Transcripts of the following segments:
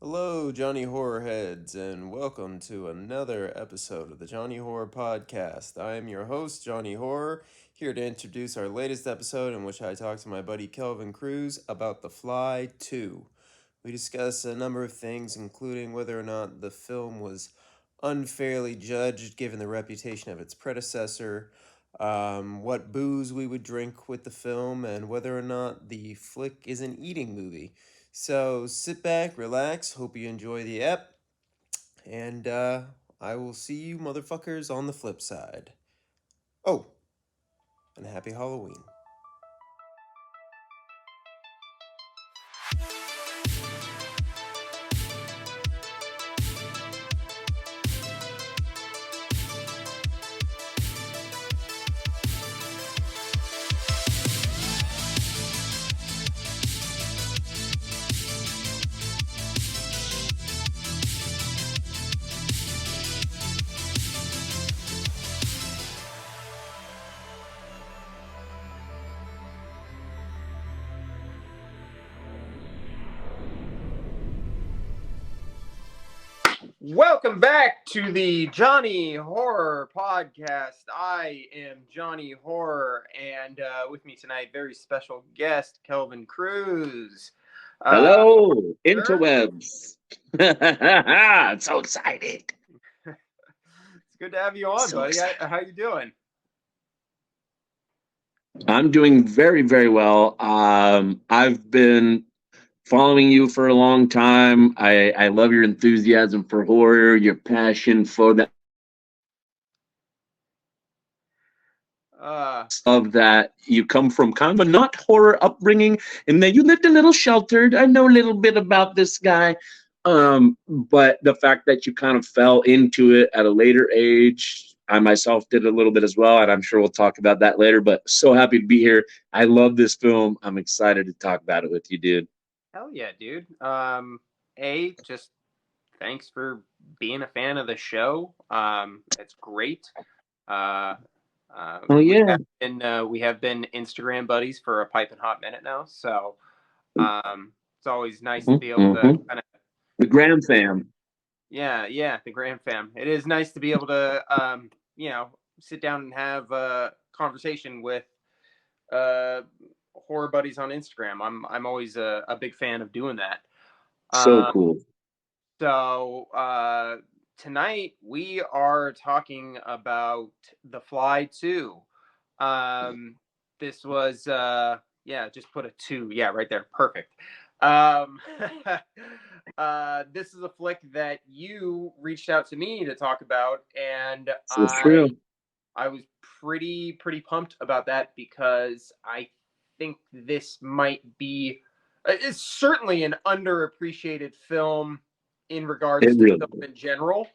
Hello, Johnny Horror Heads, and welcome to another episode of the Johnny Horror Podcast. I am your host, Johnny Horror, here to introduce our latest episode in which I talk to my buddy Kelvin Cruz about The Fly 2. We discuss a number of things, including whether or not the film was unfairly judged given the reputation of its predecessor, what booze we would drink with the film, and whether or not the flick is an eating movie. So sit back, relax, hope you enjoy the ep, and I will see you motherfuckers on the flip side. Oh, and happy Halloween. Welcome back to the Johnny Horror Podcast. I am Johnny Horror, and with me tonight, very special guest, Kelvin Cruz. Hello, Sir? interwebs. I'm so excited. It's good to have you on, So buddy. excited. How you doing? I'm doing very, very well. I've been following you for a long time. I love your enthusiasm for horror, your passion for that of that. You come from kind of a not horror upbringing, and then you lived a little sheltered. I know a little bit about this guy. But the fact that you kind of fell into it at a later age, I myself did a little bit as well, and I'm sure we'll talk about that later. But so happy to be here. I love this film. I'm excited to talk about it with you, dude. Hell yeah, dude. Just thanks for being a fan of the show. It's great. Uh, Oh yeah, we have been Instagram buddies for a piping hot minute now, so it's always nice to be able to mm-hmm. kind of The Graham fam. yeah, the Grand Fam. It is nice to be able to sit down and have a conversation with horror buddies on Instagram. I'm always a big fan of doing that. So cool. So tonight we are talking about The Fly 2. This was just put a 2. Yeah, right there. Perfect. This is a flick that you reached out to me to talk about, and So true. I was pretty pumped about that because I think this might be it's certainly an underappreciated film in regards It to really film in general.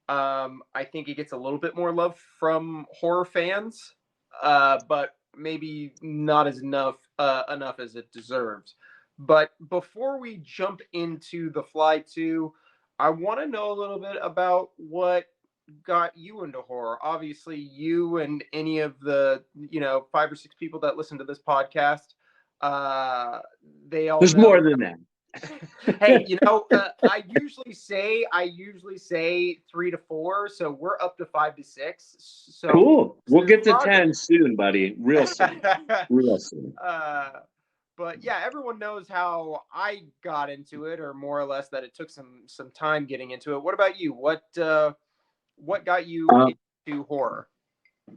I think it gets a little bit more love from horror fans, but maybe not as enough as it deserves. But before we jump into The Fly 2, I want to know a little bit about what got you into horror. Obviously, you and any of the 5 or 6 people that listen to this podcast, they all There's know. more than that. Hey, I usually say 3 to 4, so we're up to 5 to 6. So Cool. We'll get to progress. 10 soon, buddy. Real soon. Real soon. But yeah, everyone knows how I got into it, or more or less that it took some time getting into it. What about you? What got you into horror?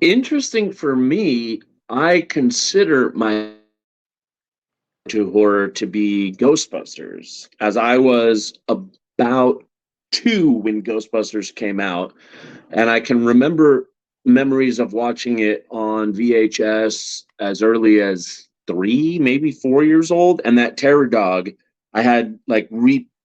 Interesting for me, I consider my to horror to be Ghostbusters, as I was about 2 when Ghostbusters came out, and I can remember memories of watching it on VHS as early as 3, maybe 4 years old, and that terror dog. I had like reoccurring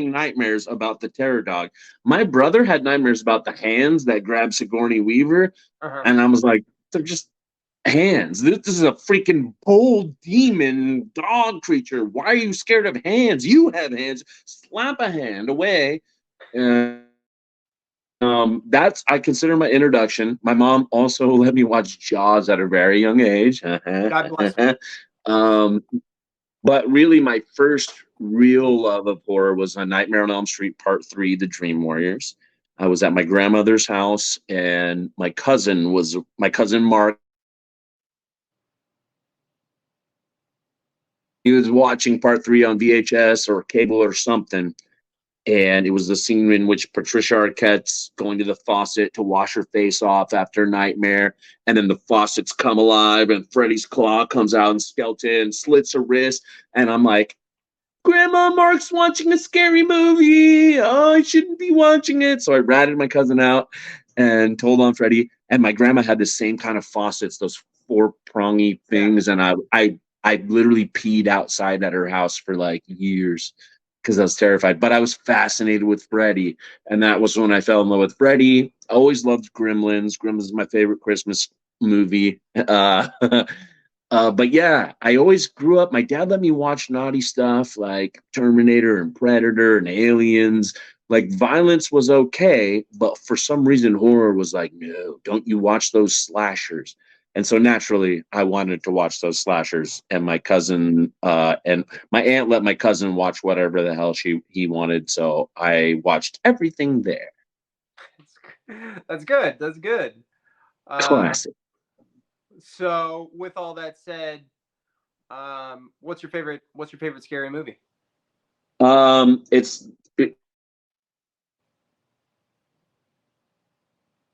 nightmares about the terror dog. My brother had nightmares about the hands that grabbed Sigourney Weaver, and I was like, they're just hands. This is a freaking bold demon dog creature. Why are you scared of hands? You have hands. Slap a hand away. And that's, I consider, my introduction. My mom also let me watch Jaws at a very young age. God bless her. But really, my first real love of horror was on Nightmare on Elm Street Part 3, The Dream Warriors. I was at my grandmother's house, and my cousin Mark. He was watching Part 3 on VHS or cable or something. And it was the scene in which Patricia Arquette's going to the faucet to wash her face off after a nightmare, and then the faucets come alive, and Freddy's claw comes out and skeleton slits her wrist, and I'm like, Grandma, Mark's watching a scary movie. Oh, I shouldn't be watching it. So I ratted my cousin out and told on Freddy. And my grandma had the same kind of faucets, those four prongy things, and I literally peed outside at her house for like years because I was terrified. But I was fascinated with Freddy, and that was when I fell in love with Freddy. I always loved Gremlins. Gremlins is my favorite Christmas movie. But yeah, I always grew up. My dad let me watch naughty stuff like Terminator and Predator and Aliens. Like violence was okay, but for some reason, horror was like, no, don't you watch those slashers? And so naturally, I wanted to watch those slashers. And my cousin and my aunt let my cousin watch whatever the hell he wanted. So I watched everything there. That's good. That's good. Classic. So, with all that said, what's your favorite? What's your favorite scary movie? It's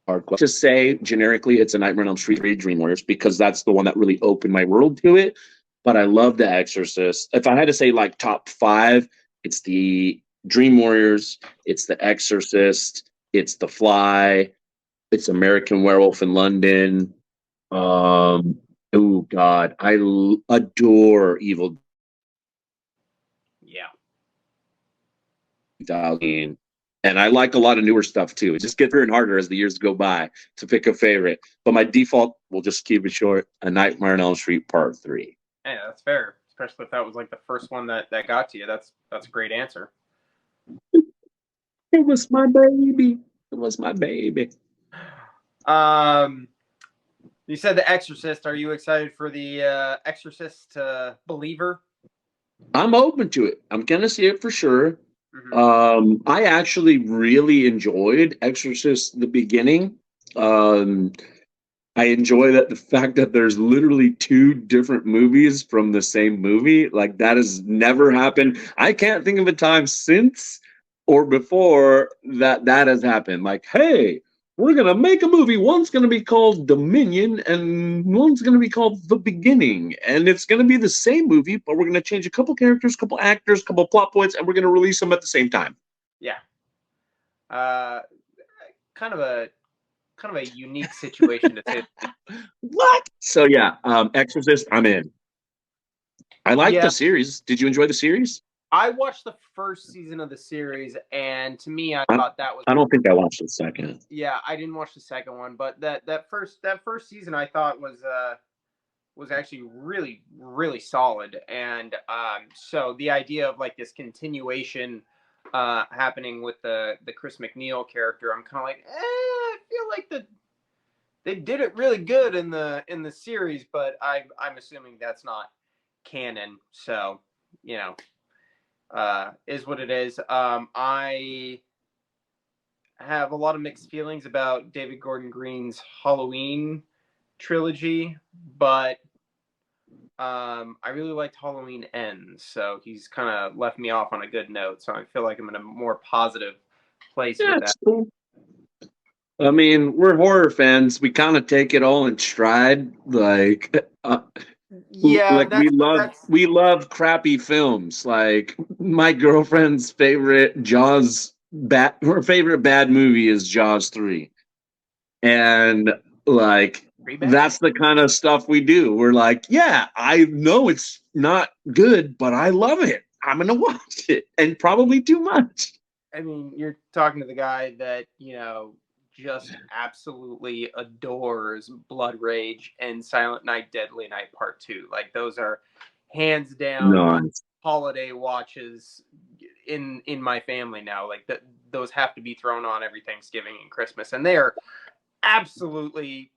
hard to say generically. It's a Nightmare on Elm Street 3 Dream Warriors because that's the one that really opened my world to it. But I love The Exorcist. If I had to say like top 5, it's the Dream Warriors, it's The Exorcist, it's The Fly, it's American Werewolf in London. Oh God, adore Evil. Yeah. 2000. And I like a lot of newer stuff too. It just gets harder and harder as the years go by to pick a favorite. But my default, we'll just keep it short, A Nightmare on Elm Street Part 3. Yeah, that's fair. Especially if that was like the first one that got to you. That's a great answer. It was my baby. It was my baby. You said The Exorcist. Are you excited for the Exorcist Believer? I'm open to it. I'm gonna see it for sure. I actually really enjoyed Exorcist the beginning. I enjoy that the fact that there's literally 2 different movies from the same movie. Like that has never happened. I can't think of a time since or before that has happened. Like, hey, we're gonna make a movie. One's gonna be called Dominion, and one's gonna be called The Beginning, and it's gonna be the same movie, but we're gonna change a couple characters, couple actors, couple plot points, and we're gonna release them at the same time. Yeah. Kind of a unique situation to say. What? So yeah, Exorcist, I'm in. I like the series. Did you enjoy the series? I watched the first season of the series, and to me, I thought that was. I don't think I watched the second. Yeah, I didn't watch the second one, but that first season I thought was actually really really solid, and so the idea of like this continuation happening with the Chris McNeil character, I'm kind of like, I feel like they did it really good in the series, but I'm assuming that's not canon, so you know. Is what it is. I have a lot of mixed feelings about David Gordon Green's Halloween trilogy, but I really liked Halloween Ends, so he's kind of left me off on a good note. So I feel like I'm in a more positive place with that. Cool. I mean, we're horror fans. We kind of take it all in stride. Like, like we love crappy films. Like my girlfriend's favorite her favorite bad movie is Jaws 3. And like that's the kind of stuff we do. We're like, yeah, I know it's not good, but I love it. I'm gonna watch it, and probably too much. I mean, you're talking to the guy that, just absolutely adores Blood Rage and Silent Night, Deadly Night Part 2. Like those are hands down holiday watches in my family now. Like those have to be thrown on every Thanksgiving and Christmas, and they are absolutely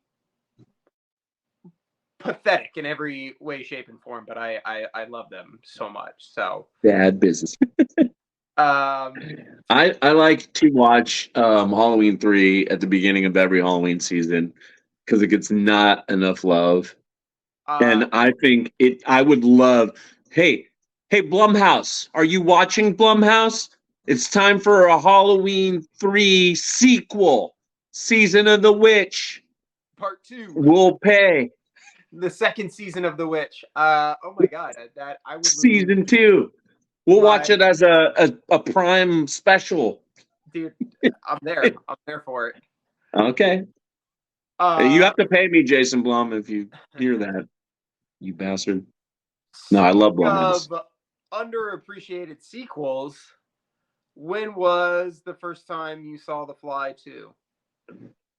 pathetic in every way, shape, and form, but I love them so much. So Bad business. um I like to watch Halloween 3 at the beginning of every Halloween season because it gets not enough love. And I think I would love, hey, hey, Blumhouse, are you watching Blumhouse? It's time for a Halloween 3 sequel, Season of the Witch. part 2. We'll pay. The second season of The Witch. Oh my god, that I would lose Season 2. We'll watch my it as a Prime special. dude. I'm there. I'm there for it. Okay. You have to pay me, Jason Blum, if you hear that, you bastard. No, I love Blumhouse. Of underappreciated sequels, when was the first time you saw The Fly 2?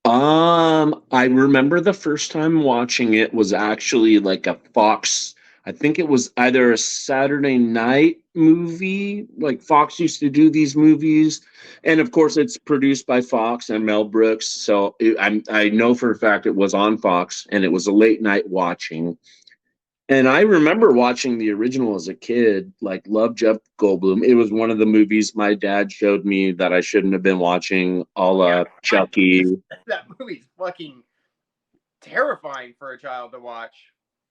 I remember the first time watching it was actually like a Fox. I think it was either a Saturday night movie. Like Fox used to do these movies, and of course, it's produced by Fox and Mel Brooks. So I know for a fact it was on Fox, and it was a late night watching. And I remember watching the original as a kid, like Love Jeff Goldblum. It was one of the movies my dad showed me that I shouldn't have been watching, a la Chucky. That movie's fucking terrifying for a child to watch.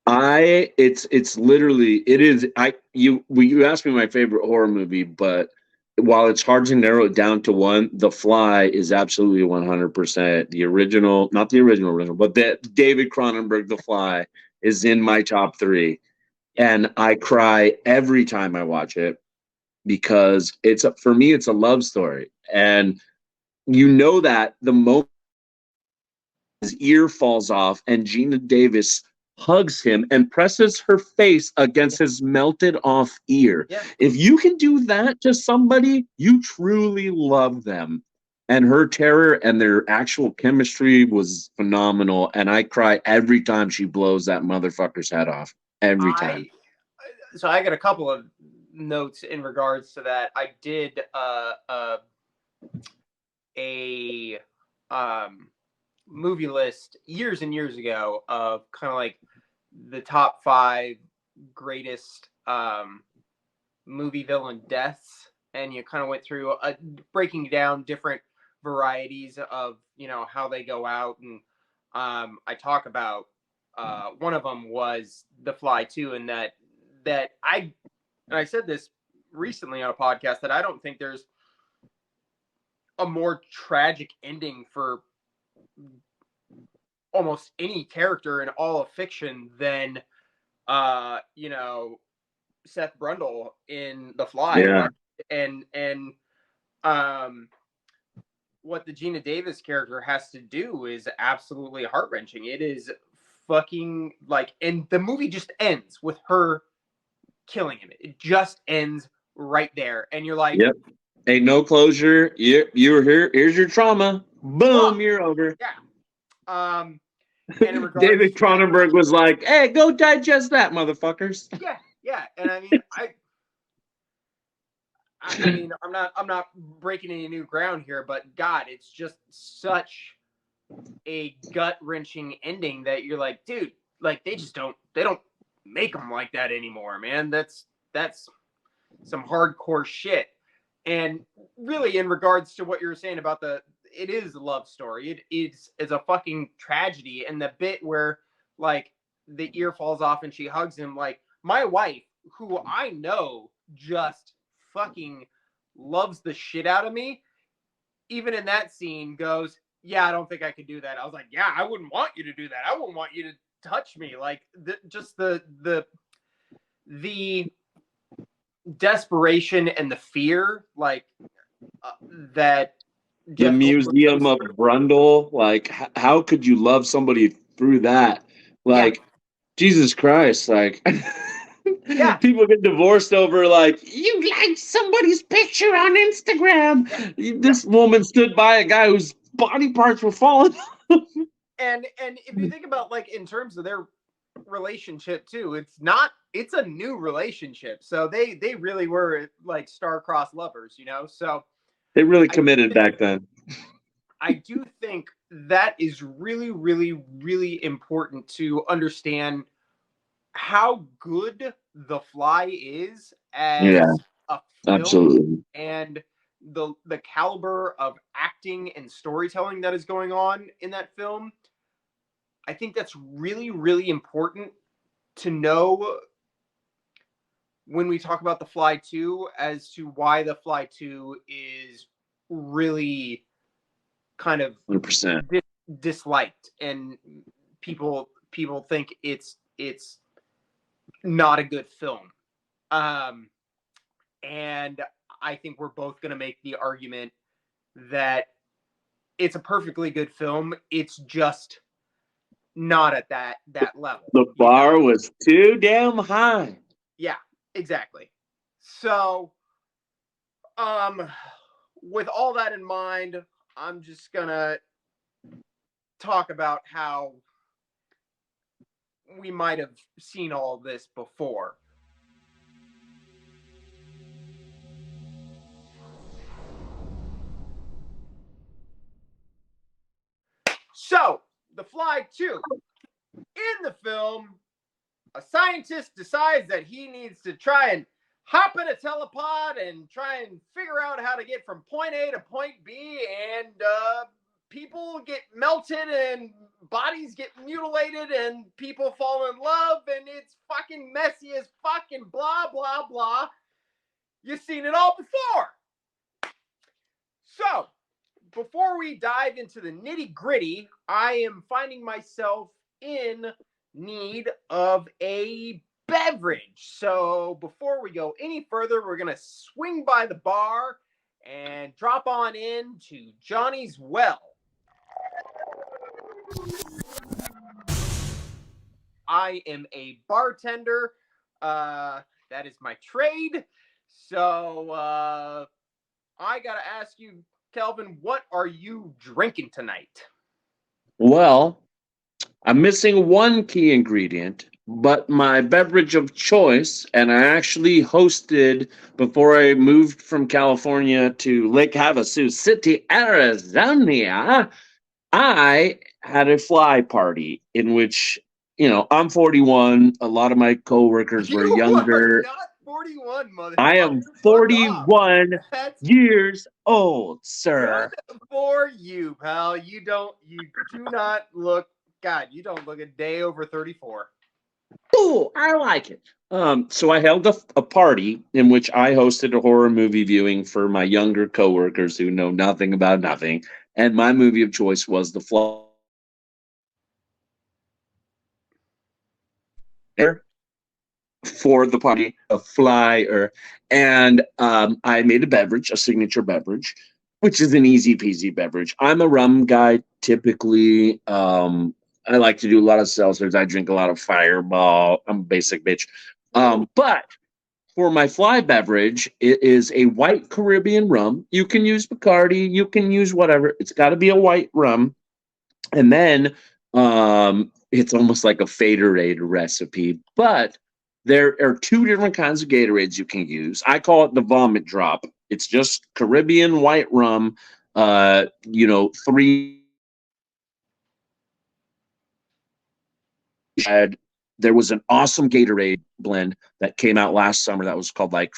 It's literally, it is. You asked me my favorite horror movie, but while it's hard to narrow it down to one, The Fly is absolutely 100% the original, not the original, but the David Cronenberg The Fly is in my top 3. And I cry every time I watch it because for me, it's a love story. And you know that the moment his ear falls off and Gina Davis hugs him and presses her face against his melted off ear. Yeah. If you can do that to somebody, you truly love them. And her terror and their actual chemistry was phenomenal. And I cry every time she blows that motherfucker's head off. Every time. So I got a couple of notes in regards to that. I did a movie list years and years ago of kind of like the top 5 greatest movie villain deaths, and you kind of went through breaking down different varieties of, you know, how they go out. And I talk about one of them was The Fly 2, and that I said this recently on a podcast that I don't think there's a more tragic ending for almost any character in all of fiction than you know, Seth Brundle in The Fly. Yeah. And what the Gina Davis character has to do is absolutely heart-wrenching. It is fucking like, and the movie just ends with her killing him. It just ends right there, and you're like, yep, ain't no closure. You're here. Here's your trauma. Boom, you're over. Yeah. And in regards David Cronenberg was like, "Hey, go digest that, motherfuckers." Yeah, and I mean, I mean, I'm not breaking any new ground here, but God, it's just such a gut-wrenching ending that you're like, dude, like they don't make them like that anymore, man. That's some hardcore shit. And really, in regards to what you were saying about it is a love story. It's a fucking tragedy. And the bit where like the ear falls off and she hugs him, like my wife, who I know just fucking loves the shit out of me, even in that scene goes, yeah, I don't think I could do that. I was like, yeah, I wouldn't want you to do that. I wouldn't want you to touch me. Like just the desperation and the fear, like that. The Museum of Brundle, like how could you love somebody through that? Like, Jesus Christ, like yeah. People get divorced over like, you liked somebody's picture on Instagram. This woman stood by a guy whose body parts were falling. and if you think about like in terms of their relationship too, it's a new relationship. So they really were like star-crossed lovers, you know? So they really committed back then. I do think that is really, really, really important to understand how good The Fly is Yeah, as a film, absolutely. and the caliber of acting and storytelling that is going on in that film. I think that's really, really important to know when we talk about The Fly 2, as to why The Fly 2 is really kind of 100%. disliked, and people think it's not a good film. Um, and I think we're both going to make the argument that it's a perfectly good film. It's just not at that level. The bar was too damn high. Yeah, exactly. So, with all that in mind, I'm just gonna talk about how we might have seen all this before. So, The Fly 2. In the film, a scientist decides that he needs to try and hop in a telepod and try and figure out how to get from point A to point B, and people get melted and bodies get mutilated and people fall in love, and it's fucking messy as fucking blah blah blah. You've seen it all before. So, before we dive into the nitty gritty, I am finding myself in need of a beverage. So before we go any further, we're going to swing by the bar and drop on in to Jony's Well. I am a bartender. That is my trade. So I got to ask you, Kelvin, what are you drinking tonight? Well, I'm missing one key ingredient, but my beverage of choice, and I actually hosted before I moved from California to Lake Havasu City, Arizona. I had a fly party in which, I'm 41. A lot of my coworkers were You are younger. not 41, motherfucker. I am Fuck off. 41 That's years old, sir. good for you, pal. You do not look, God, you don't look a day over 34. Ooh, I like it. So I held a party in which I hosted a horror movie viewing for my younger coworkers who know nothing about nothing, and my movie of choice was The Fly. For the party, a flyer, and I made a beverage, a signature beverage, which is an easy peasy beverage. I'm a rum guy typically. I like to do a lot of seltzers. I drink a lot of Fireball. I'm a basic bitch. But for my fly beverage, it is a white Caribbean rum. You can use Bacardi, you can use whatever. It's got to be a white rum. And then it's almost like a Faderade recipe. But there are two different kinds of Gatorades you can use. I call it the vomit drop. It's just Caribbean white rum, 3. There was an awesome Gatorade blend that came out last summer that was called like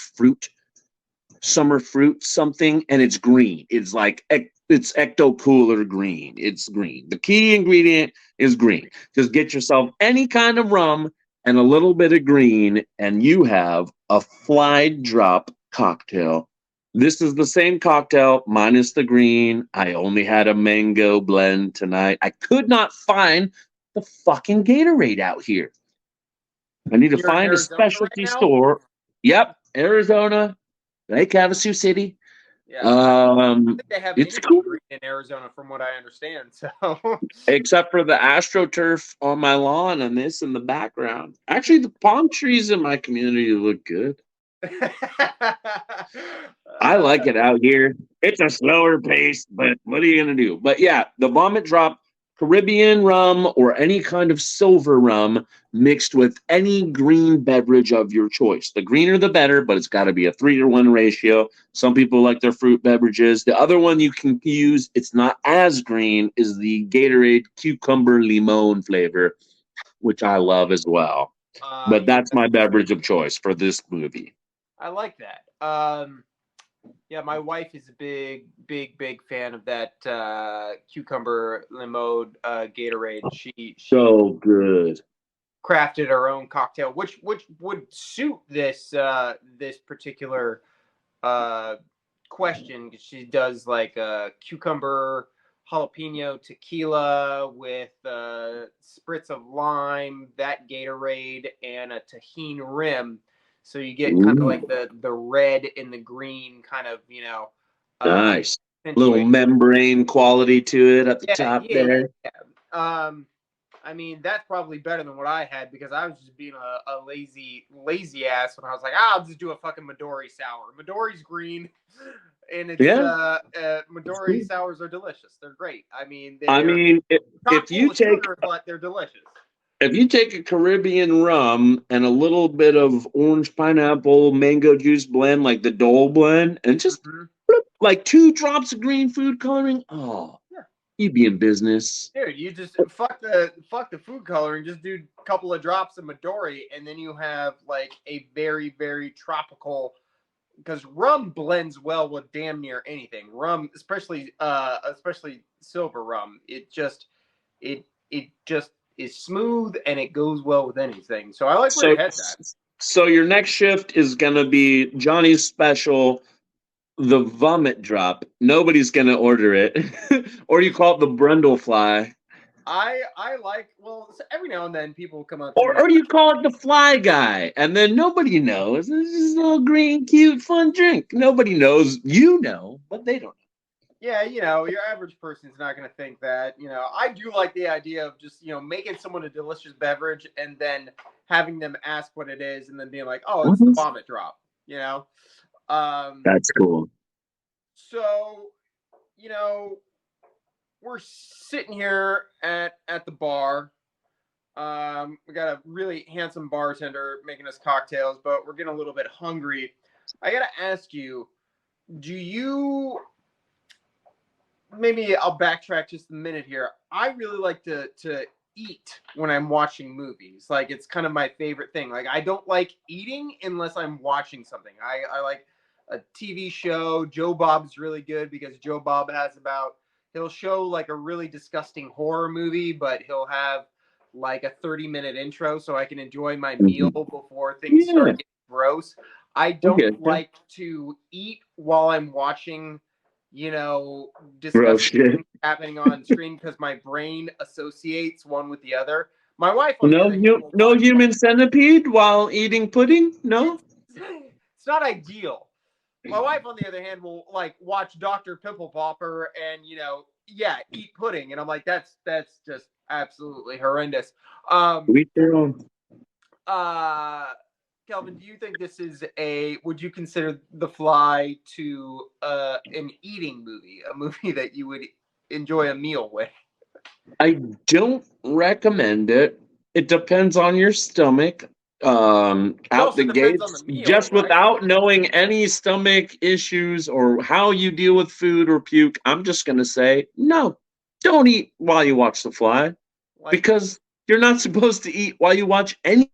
summer fruit something, and it's green. It's like it's ecto cooler green. It's green. The key ingredient is green. Just get yourself any kind of rum and a little bit of green, and you have a fly drop cocktail. This is the same cocktail minus the green. I only had a mango blend tonight. I could not find the fucking Gatorade out here. I need to You're in find a Arizona specialty right now? store. Yep, Arizona, Lake Havasu City. Yeah. I don't think they have It's anything cool. green in Arizona, from what I understand. So Except for the AstroTurf on my lawn and this in the background. Actually, the palm trees in my community look good. I like it out here. It's a slower pace, but what are you going to do? But yeah, the vomit drop, Caribbean rum or any kind of silver rum mixed with any green beverage of your choice. The greener the better, but it's got to be a 3-to-1 ratio. Some people like their fruit beverages. The other one you can use, it's not as green, is the Gatorade cucumber limon flavor, which I love as well. But that's my beverage of choice for this movie. I like that. Yeah, my wife is a big fan of that cucumber limon Gatorade. She So good. crafted her own cocktail, which would suit this this particular question. She does like a cucumber jalapeno tequila with spritz of lime, that Gatorade, and a tahini rim. So you get kind of like the red and the green kind of, nice little membrane quality to it at the top there. Yeah. I mean, that's probably better than what I had because I was just being a lazy ass when I was like, I'll just do a fucking Midori sour. Midori's green, and it's Midori sours are delicious. They're great. I mean, if you take sugar, but they're delicious. If you take a Caribbean rum and a little bit of orange pineapple mango juice blend, like the Dole blend, and just like 2 drops of green food coloring, you'd be in business. Dude, you just fuck the food coloring, just do a couple of drops of Midori, and then you have like a very, very tropical, because rum blends well with damn near anything. Rum, especially silver rum, it just is smooth and it goes well with anything. So I like where your head's at. So your next shift is gonna be Johnny's special, the vomit drop. Nobody's gonna order it, or you call it the Brundlefly. I like, well, every now and then people come up to me. Or you call it the Fly Guy, and then nobody knows. It's just a little green, cute, fun drink. Nobody knows. You know, but they don't know. Yeah, your average person's not going to think that. I do like the idea of just, making someone a delicious beverage and then having them ask what it is and then being like, oh, it's the vomit drop, That's cool. So, we're sitting here at the bar. We got a really handsome bartender making us cocktails, but we're getting a little bit hungry. I got to ask you, maybe I'll backtrack just a minute here. I really like to eat when I'm watching movies. Like, it's kind of my favorite thing. Like, I don't like eating unless I'm watching something. I like a TV show. Joe Bob's really good because Joe Bob he'll show like a really disgusting horror movie, but he'll have like a 30-minute intro so I can enjoy my meal before things start getting gross. I don't like to eat while I'm watching disgusting things happening on screen because my brain associates one with the other. My wife, on the other hand, no human centipede while eating pudding. No, it's not ideal. My wife, on the other hand, will like watch Dr. Pimple Popper and eat pudding, and I'm like, that's just absolutely horrendous. Kelvin, do you think this is would you consider The Fly to an eating movie, a movie that you would enjoy a meal with? I don't recommend it. It depends on your stomach. Out the gates, just without knowing any stomach issues or how you deal with food or puke, I'm just going to say, no, don't eat while you watch The Fly, because you're not supposed to eat while you watch any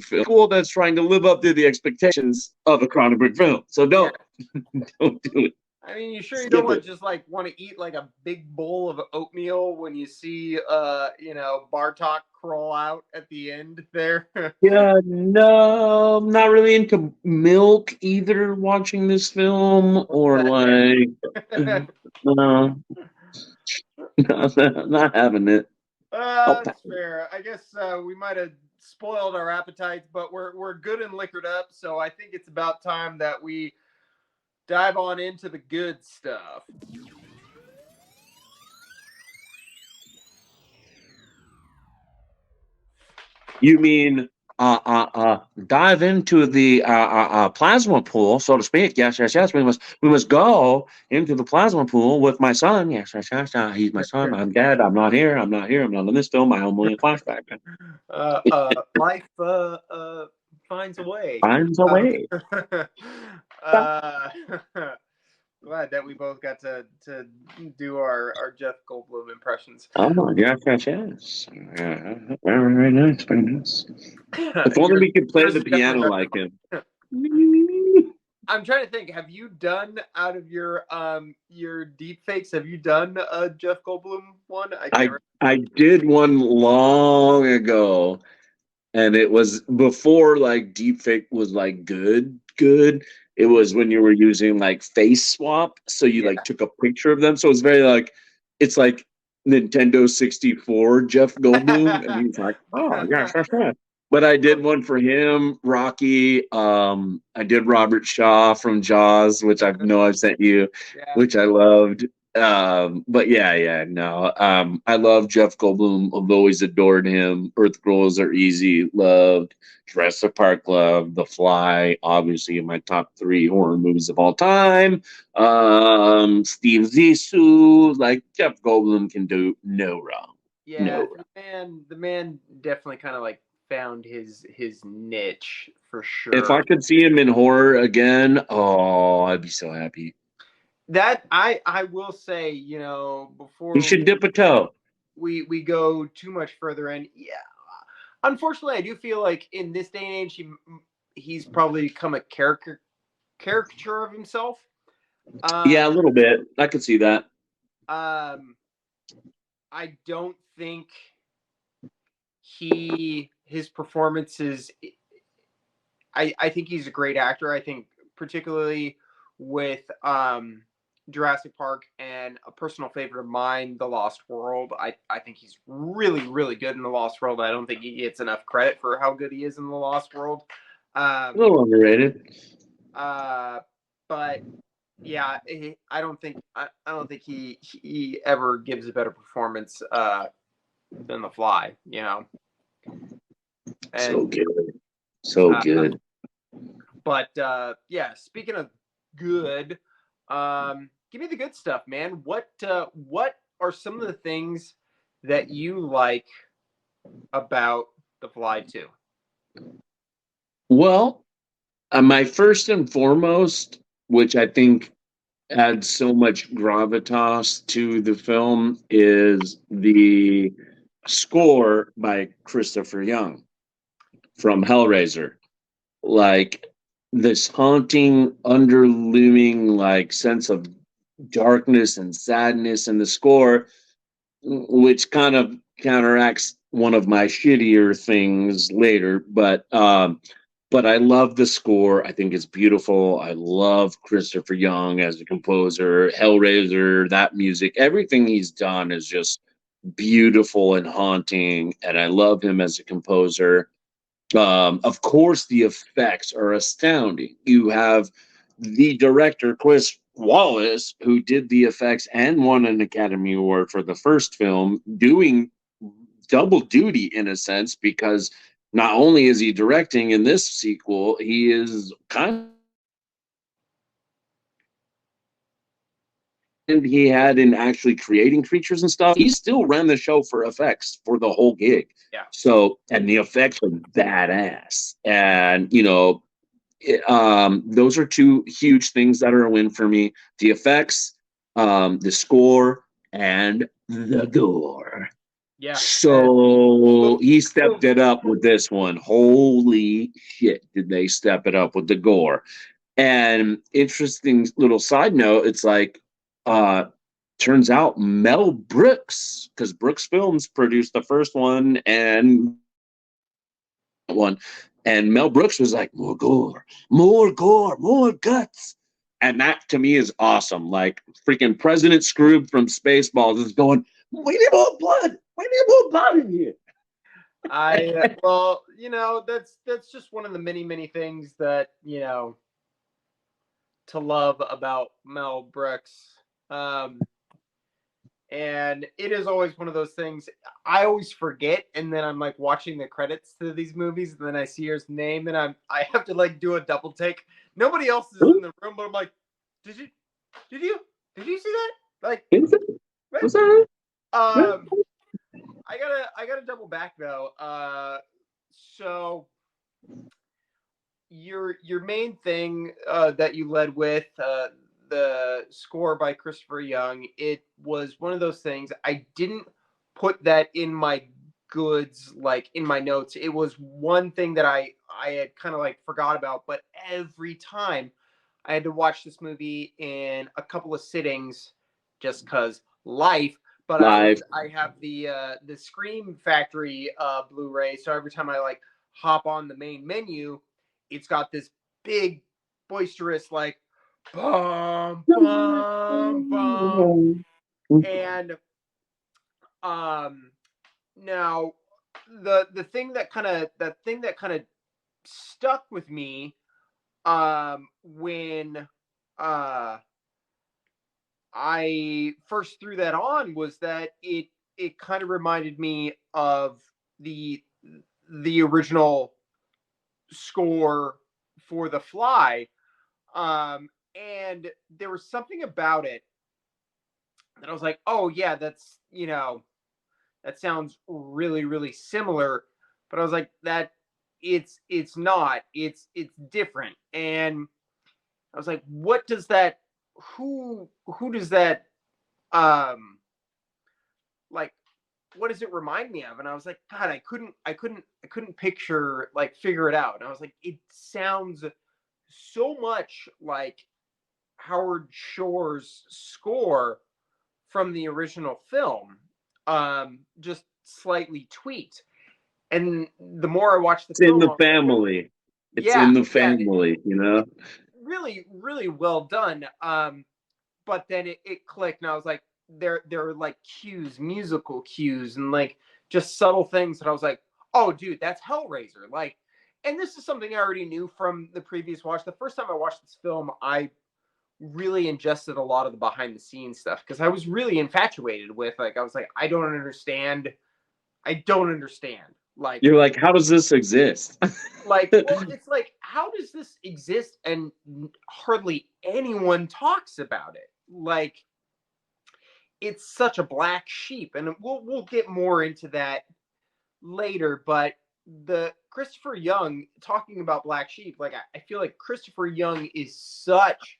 film that's trying to live up to the expectations of a Cronenberg film. So don't do it. I mean, you sure you don't want to eat like a big bowl of oatmeal when you see Bartok crawl out at the end there? Yeah, no, I'm not really into milk either watching this film, or like no, not having it. That's fair. I guess we might have spoiled our appetites, but we're good and liquored up, so I think it's about time that we dive on into the good stuff. You mean dive into the plasma pool, so to speak. Yes, yes, yes. We must go into the plasma pool with my son. Yes, yes, yes. He's my son. I'm dead. I'm not here. I'm not here. I'm not in this film. I'm only in flashback. Life finds a way. Finds a way. Uh, glad that we both got to do our Jeff Goldblum impressions. Oh, yes, yes, yes. Very, very nice. Very nice. If only we could play Yours the is definitely piano better. like him. I'm trying to think. Have you done out of your deep fakes? Have you done a Jeff Goldblum one? I can't I did one long ago, and it was before like deepfake was like good. It remember. was when you were using like face swap, so you Yeah. like took a picture of them. So it's very like it's like Nintendo 64 Jeff Goldblum, and he's like, oh yes, that's right. But I did one for him, Rocky. I did Robert Shaw from Jaws, which I know I've sent you, Yeah. which I loved. But yeah, no. I love Jeff Goldblum. I've always adored him. Earth Girls Are Easy, loved. Jurassic Park, loved. The Fly, obviously in my top 3 horror movies of all time. Steve Zissou, like Jeff Goldblum can do no wrong. No Yeah, wrong. the man definitely kind of like found his niche for If sure. I could see him in horror again, oh, I'd be so happy. That I will say, He before should dip a toe. we go too much further in, yeah. Unfortunately, I do feel like in this day and age, he's probably become a caricature of himself. Yeah, a Um, little bit. I could see that. um, I don't think his performances. I think he's a great actor. I think particularly with Jurassic Park and a personal favorite of mine, The Lost World. I think he's really, really good in The Lost World. I don't think he gets enough credit for how good he is in The Lost World. A little underrated. But yeah, I don't think he ever gives a better performance than The Fly. So And good. So uh, good. but yeah, speaking of good, give me the good stuff, man. What are some of the things that you like about The Fly 2? Well, my first and foremost, which I think adds so much gravitas to the film, is the score by Christopher Young from Hellraiser. Like this haunting, underlooming like sense of darkness and sadness in the score, which kind of counteracts one of my shittier things later. But I love the score. I think it's beautiful. I love Christopher Young as a composer, Hellraiser, that music, everything he's done is just beautiful and haunting. And I love him as a composer. Of course, the effects are astounding. You have the director, Chris Wallace, who did the effects and won an Academy Award for the first film, doing double duty in a sense, because not only is he directing in this sequel, he is kind of he had in actually creating creatures and stuff. He still ran the show for effects for the whole gig. Yeah. So, and the effects are badass. And, those are 2 huge things that are a win for me: the effects, the score, and the gore. Yeah. So he stepped So it up with this one. Holy shit, did they step it up with the gore? And interesting little side note, it's like uh turns out Mel Brooks, because Brooks Films produced the first one and one. And Mel Brooks was like, more gore, more guts. And that to me is awesome. Like freaking President Scrooge from Spaceballs is going, we need more blood. We need more blood in here. well, that's just one of the many, many things that, to love about Mel Brooks. Um And it is always one of those things I always forget, and then I'm like watching the credits to these movies, and then I see his name, and I have to like do a double take. Nobody else is in the room, but I'm like, did you see that? Like, Was that I gotta double back though. So your main thing that you led with the score by Christopher Young, it was one of those things I didn't put that in my goods, like in my notes. It was one thing that I had kind of like forgot about, but every time I had to watch this movie in a couple of sittings just because life. But live? I have the Scream Factory Blu-ray, so every time I like hop on the main menu, it's got this big boisterous like bum bum bum. And now the thing that kind of stuck with me when I first threw that on was that it kind of reminded me of the original score for The Fly. And there was something about it that I was like, oh yeah, that's, that sounds really, really similar. But I was like, that it's not. It's different. And I was like, what does that who does that like what does it remind me of? And I was like, God, I couldn't picture, like, figure it out. And I was like, it sounds so much like Howard Shore's score from the original film, just slightly tweaked. And the more I watched the It's in film, the family. It's yeah, in the yeah, family, you know? really, really well done. But then it clicked, and I was like, there are like cues, musical cues, and like just subtle things that I was like, oh, dude, that's Hellraiser. Like, and this is something I already knew from the previous watch. The first time I watched this film, I really ingested a lot of the behind the scenes stuff because I was really infatuated with, like, I was like, I don't understand. Like, You're like, how does this exist? well, it's like, how does this exist and hardly anyone talks about it? Like, it's such a black sheep, and we'll get more into that later. But the Christopher Young, talking about black sheep, like, I feel like Christopher Young is such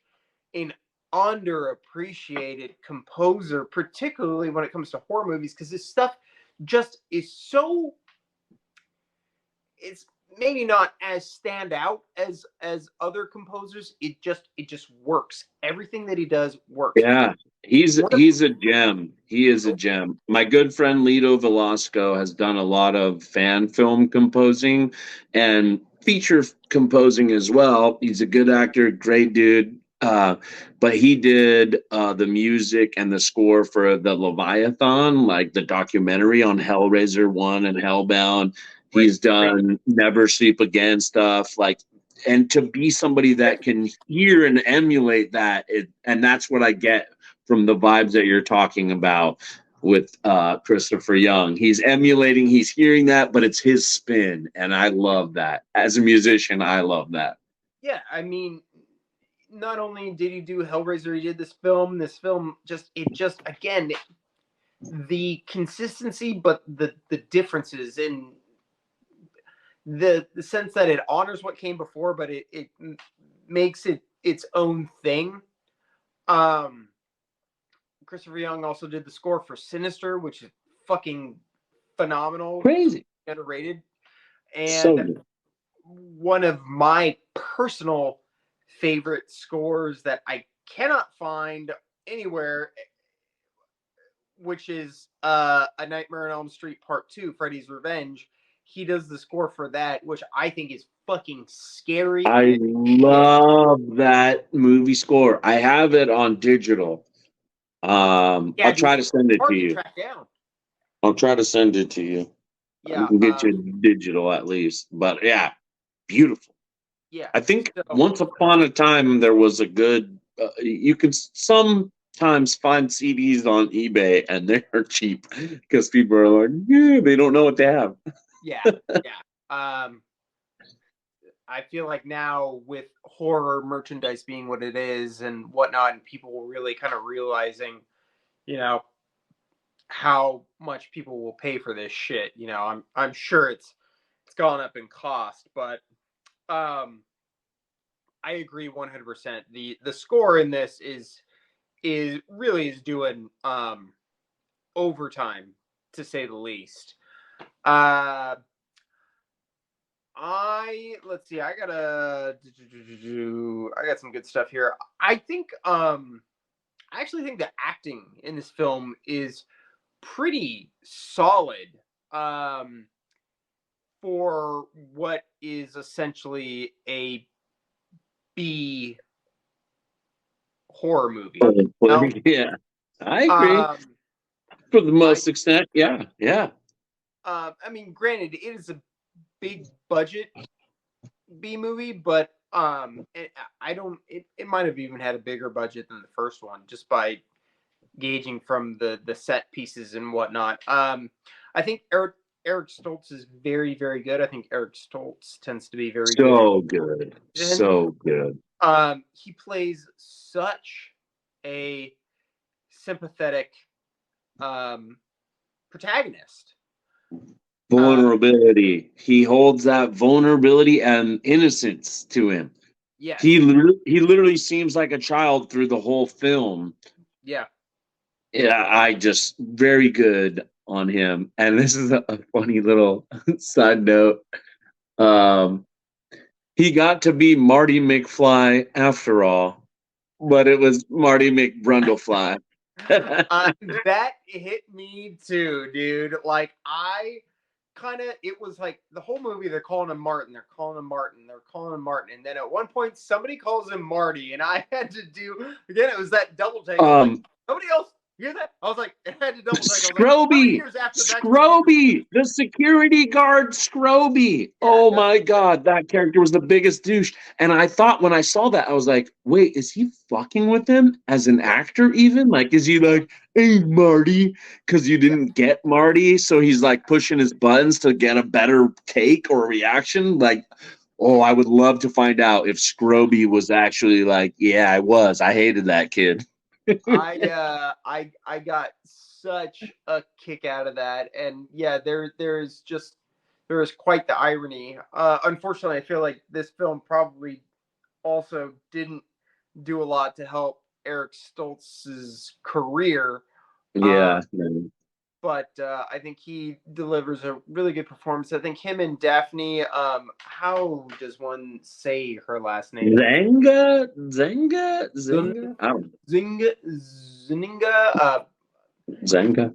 an underappreciated composer, particularly when it comes to horror movies, because this stuff just is so, it's maybe not as stand out as other composers. It just works. Everything that he does works. Yeah, he's a gem. He is a gem. My good friend Lito Velasco has done a lot of fan film composing and feature composing as well. He's a good actor, great dude. But he did the music and the score for the Leviathan, like the documentary on Hellraiser 1 and Hellbound. He's done Never Sleep Again stuff, like, and to be somebody that can hear and emulate that, and that's what I get from the vibes that you're talking about with Christopher Young. He's emulating, he's hearing that, but it's his spin, and I love that. As a musician, I love that. Yeah, I mean, not only did he do Hellraiser, he did this film. This film just again, the consistency, but the differences in the sense that it honors what came before, but it makes it its own thing. Christopher Young also did the score for Sinister, which is fucking phenomenal. Crazy. Underrated. And So one of my personal favorite scores that I cannot find anywhere, which is A Nightmare on Elm Street Part 2, Freddy's Revenge. He does the score for that, which I think is fucking scary. I love that movie score. I have it on digital. I'll try to send it to you. I'll try to send it to you. Yeah, I can get you digital at least. But yeah, beautiful. Yeah, I think once upon a time there was a good. You could some times find CDs on eBay and they're cheap because people are like, yeah, they don't know what they have. Yeah, yeah. I feel like now with horror merchandise being what it is and whatnot, and people really kind of realizing, you know, how much people will pay for this shit. You know, I'm sure it's gone up in cost, but um, I agree 100%. The score in this is really is doing overtime, to say the least. Let's see. I got some good stuff here. I actually think the acting in this film is pretty solid um for what is essentially a B horror movie. Now, Yeah, I agree. um For the I most extent, yeah, yeah. I mean, granted, it is a big budget B movie, but I don't. It might have even had a bigger budget than the first one, just by gauging from the set pieces and whatnot. I think Eric Stoltz is very very good. I think Eric Stoltz tends to be very good in So good. vision. So good. He plays such a sympathetic um, protagonist. Uh, Vulnerability. He holds that vulnerability and innocence to him. yes, He literally seems like a child through the whole film. yeah. Yeah, I just very good on him. And this is a funny little side note. Um, he got to be Marty McFly after all, but it was Marty McBrundlefly. That hit me too, dude. Like it was like the whole movie. They're calling him Martin. They're calling him Martin. They're calling him Martin. And then at one point, somebody calls him Marty, and I had to do again. It was that double take. I was like, nobody else hear that? I was like, I had to double take. I was like, how many Scroby, years after Back to the Future? Scroby, the security guard Scroby. Yeah, Oh my God, that character was the biggest douche. And I thought when I saw that, I was like, wait, is he fucking with him as an actor even? Like, is he like, hey, Marty? Because you yeah. didn't get Marty. So he's like pushing his buttons to get a better take or reaction. Like, oh, I would love to find out if Scroby was actually like, yeah, I was. I hated that kid. I got such a kick out of that, and yeah, there is quite the irony. Unfortunately, I feel like this film probably also didn't do a lot to help Eric Stoltz's career. Uh, Yeah. Man. but I think he delivers a really good performance. I think him and Daphne. How does one say her last name? Zenga? I don't know. Zinga. Zenga?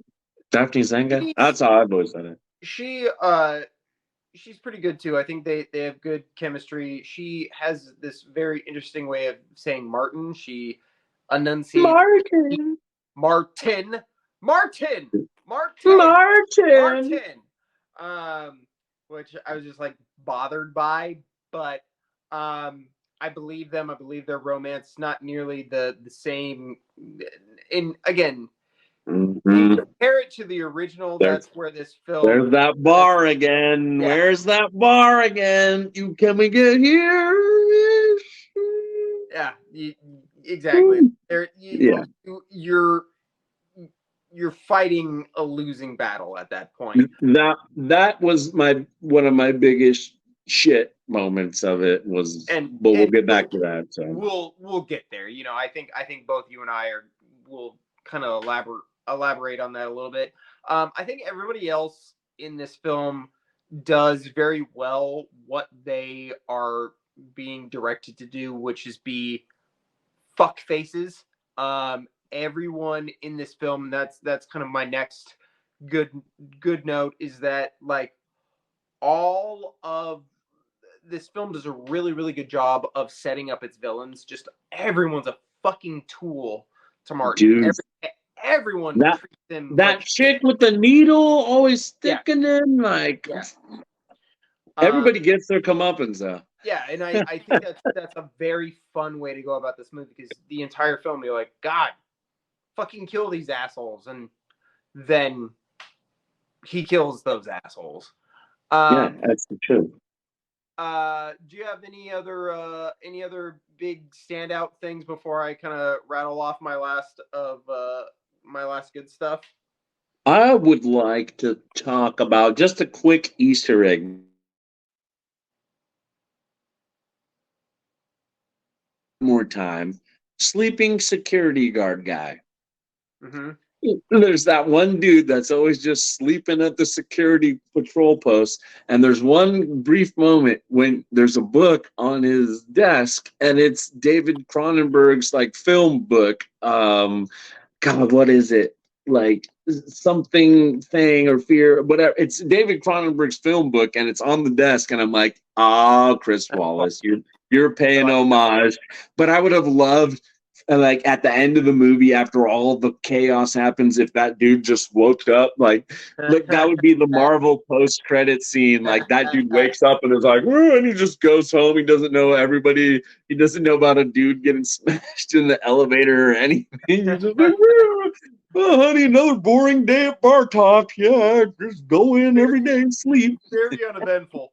Daphne Zenga? That's how I've always said it. She she's pretty good too. I think they have good chemistry. She has this very interesting way of saying Martin. She enunciates Martin. Martin, Martin, Martin, Martin. Martin. Which I was just like bothered by, but I believe them. I believe their romance not nearly the same. In again, you compare it to the original. There, That's where this film. there's that bar again. Yeah. Where's that bar again? You can we get here? Yeah, exactly. Yeah. You're fighting a losing battle at that point. That was one of my biggest shit moments of it was, but we'll get back to that. So we'll get there. You know, I think both you and I will kind of elaborate on that a little bit. I think everybody else in this film does very well what they are being directed to do, which is be fuck faces. Everyone in this film, that's kind of my next good note, is that like all of this film does a really really good job of setting up its villains. Just everyone's a fucking tool to Martin. dude, Everyone that treats him that like chick with the needle always sticking in, like everybody gets their comeuppance. Yeah, and I think that's a very fun way to go about this movie, because the entire film you're like, God fucking kill these assholes, and then he kills those assholes. Yeah, that's the truth. Do you have any other big standout things before I kind of rattle off my last good stuff? I would like to talk about just a quick Easter egg. More time. Sleeping security guard guy. Mm-hmm. There's that one dude that's always just sleeping at the security patrol post. And there's one brief moment when there's a book on his desk, and it's David Cronenberg's like film book. God, what is it? Like something thing or fear, whatever. It's David Cronenberg's film book, and it's on the desk. And I'm like, Chris Wallace, you're paying homage. But I would have loved, like at the end of the movie, after all the chaos happens, if that dude just woke up, like that would be the Marvel post-credit scene. Like that dude wakes up and is like, and he just goes home. He doesn't know everybody. He doesn't know about a dude getting smashed in the elevator or anything. He's just like, oh, honey, another boring day at bar talk. Yeah, just go in every day and sleep. Very uneventful.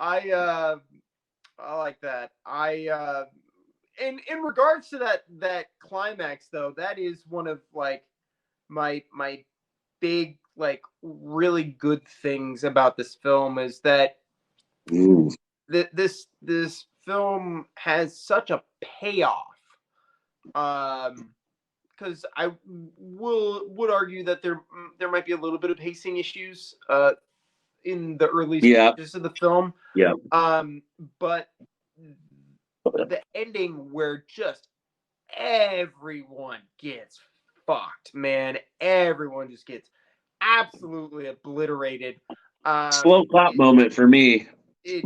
I like that. In regards to that climax though, that is one of like my big like really good things about this film is that this film has such a payoff. Because I would argue that there might be a little bit of pacing issues in the early stages of the film. Yeah. But the ending where just everyone gets fucked, man. Everyone just gets absolutely obliterated. Slow clap moment for me. It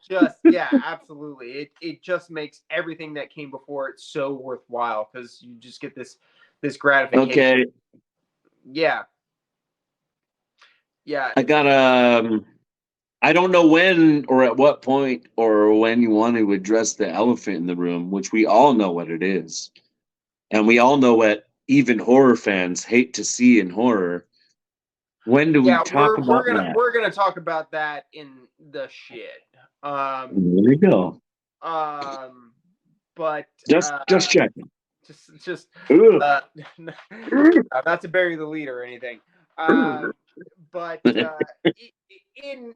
just, yeah, absolutely. It just makes everything that came before it so worthwhile because you just get this gratification. Okay. Yeah. Yeah. I got I don't know when or at what point or when you want to address the elephant in the room, which we all know what it is. And we all know what even horror fans hate to see in horror. When do we talk about that? We're gonna talk about that in the shit. There you go. But just checking. Just not to bury the lead or anything. But in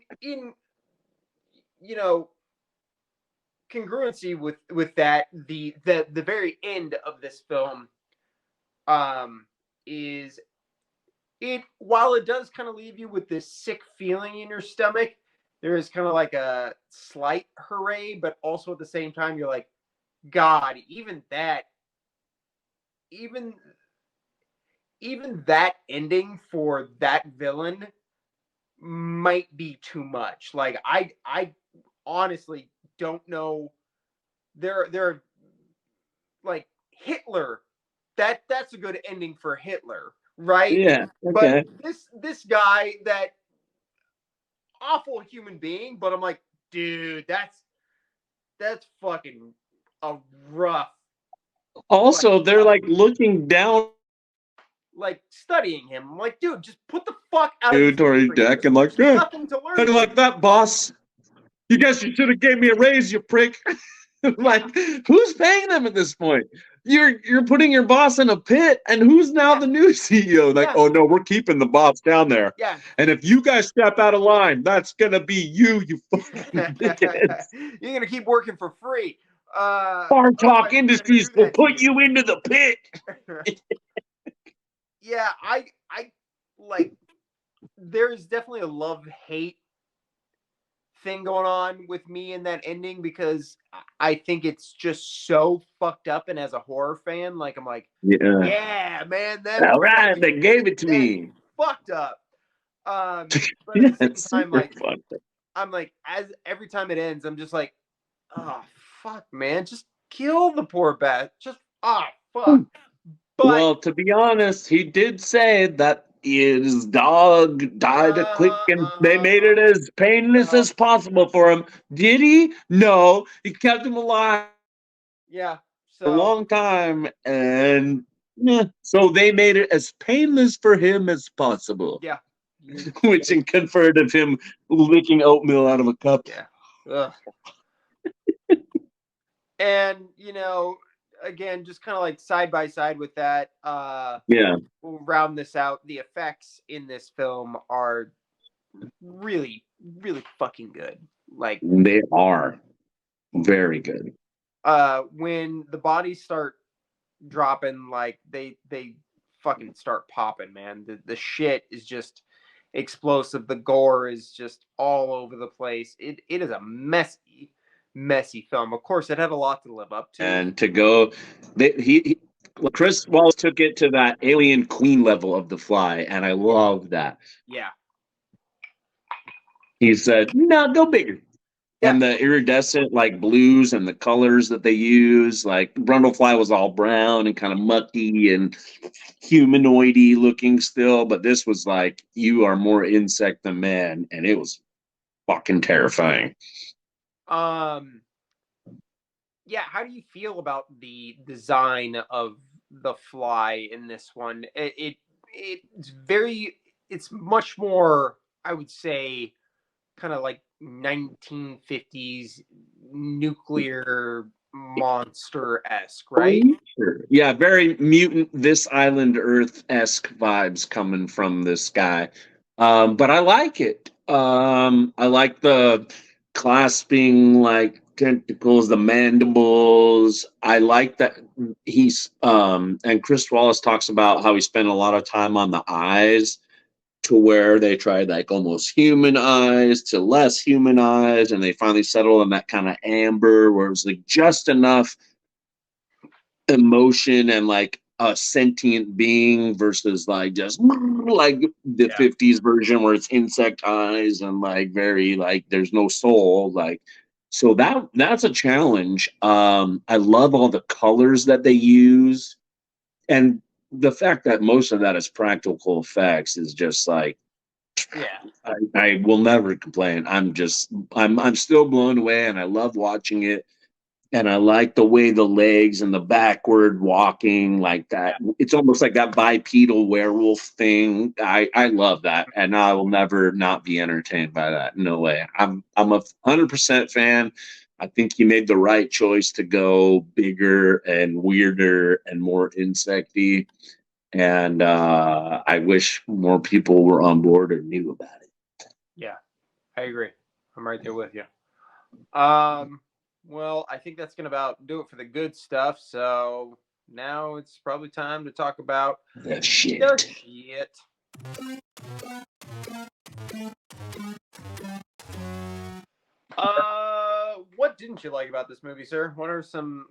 congruency with that, the very end of this film is it, while it does kind of leave you with this sick feeling in your stomach, there is kind of like a slight hooray, but also at the same time you're like, God, even that ending for that villain might be too much. Like I honestly don't know. There like Hitler, that's a good ending for Hitler, right? Yeah. Okay. But this guy, that awful human being, but I'm like, dude, that's fucking a rough. Also, they're like looking down, like studying him. I'm like, dude, just put the fuck out of his deck and like, yeah, nothing to learn. Kind of like that, boss. You guys should have gave me a raise, you prick. Like, who's paying them at this point? You're putting your boss in a pit, and who's now the new CEO? Like, oh no, we're keeping the boss down there. Yeah. And if you guys step out of line, that's gonna be you fucking dickheads. You're gonna keep working for free. Farm Talk Industries will put you into the pit. Yeah, I like. There's definitely a love-hate thing going on with me in that ending because I think it's just so fucked up, and as a horror fan, like I'm like, yeah, man, that's all right. They gave it to me. Fucked up. But at the same time, like, I'm like, as every time it ends, I'm just like, oh fuck, man, just kill the poor bat. Just fuck. But, well, to be honest, he did say that his dog died quick, and they made it as painless as possible for him. Did he? No, he kept him alive. Yeah, a long time, and so they made it as painless for him as possible. Yeah. Which conferred of him licking oatmeal out of a cup. Yeah. Ugh. And again, just kind of like side by side with that. Yeah. We'll round this out. The effects in this film are really, really fucking good. Like they are very good. When the bodies start dropping, like they fucking start popping, man. The shit is just explosive. The gore is just all over the place. It is a messy film. Of course, it had a lot to live up to. And to go, Chris Wallace took it to that Alien Queen level of The Fly, and I love that. Yeah. He said, "No, go bigger." Yeah. And the iridescent like blues and the colors that they use, like Brundlefly was all brown and kind of mucky and humanoidy looking still, but this was like you are more insect than man, and it was fucking terrifying. Yeah, how do you feel about the design of the Fly in this one? It's much more, I would say, kind of like 1950s nuclear monster-esque, right? Sure. Yeah, very mutant This Island Earth-esque vibes coming from this guy. But I like it. I like the clasping like tentacles, the mandibles. I like that he's and Chris Wallace talks about how he spent a lot of time on the eyes, to where they tried like almost human eyes to less human eyes, and they finally settled on that kind of amber where it was like just enough emotion and like a sentient being versus like just like the 50s version where it's insect eyes and like very like there's no soul. Like, so that's a challenge. I love all the colors that they use, and the fact that most of that is practical effects is just like, I will never complain. I'm still blown away, and I love watching it. And I like the way the legs and the backward walking like that. It's almost like that bipedal werewolf thing. I love that, and I will never not be entertained by that. No way. I'm a 100% fan. I think he made the right choice to go bigger and weirder and more insecty. And I wish more people were on board or knew about it. Yeah, I agree. I'm right there with you. Well, I think that's going to about do it for the good stuff. So now it's probably time to talk about the shit. What didn't you like about this movie, sir? What are some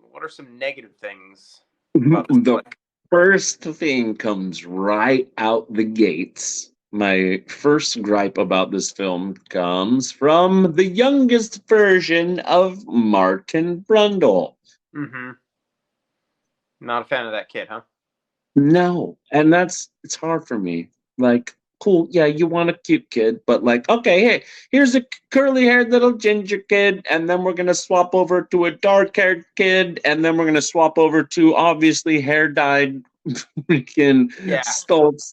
negative things? The first thing comes right out the gates. My first gripe about this film comes from the youngest version of Martin Brundle. Mm-hmm. Not a fan of that kid, huh? No, and it's hard for me. Like, cool, yeah, you want a cute kid, but like, okay, hey, here's a curly-haired little ginger kid, and then we're gonna swap over to a dark-haired kid, and then we're gonna swap over to obviously hair-dyed freaking sculpts.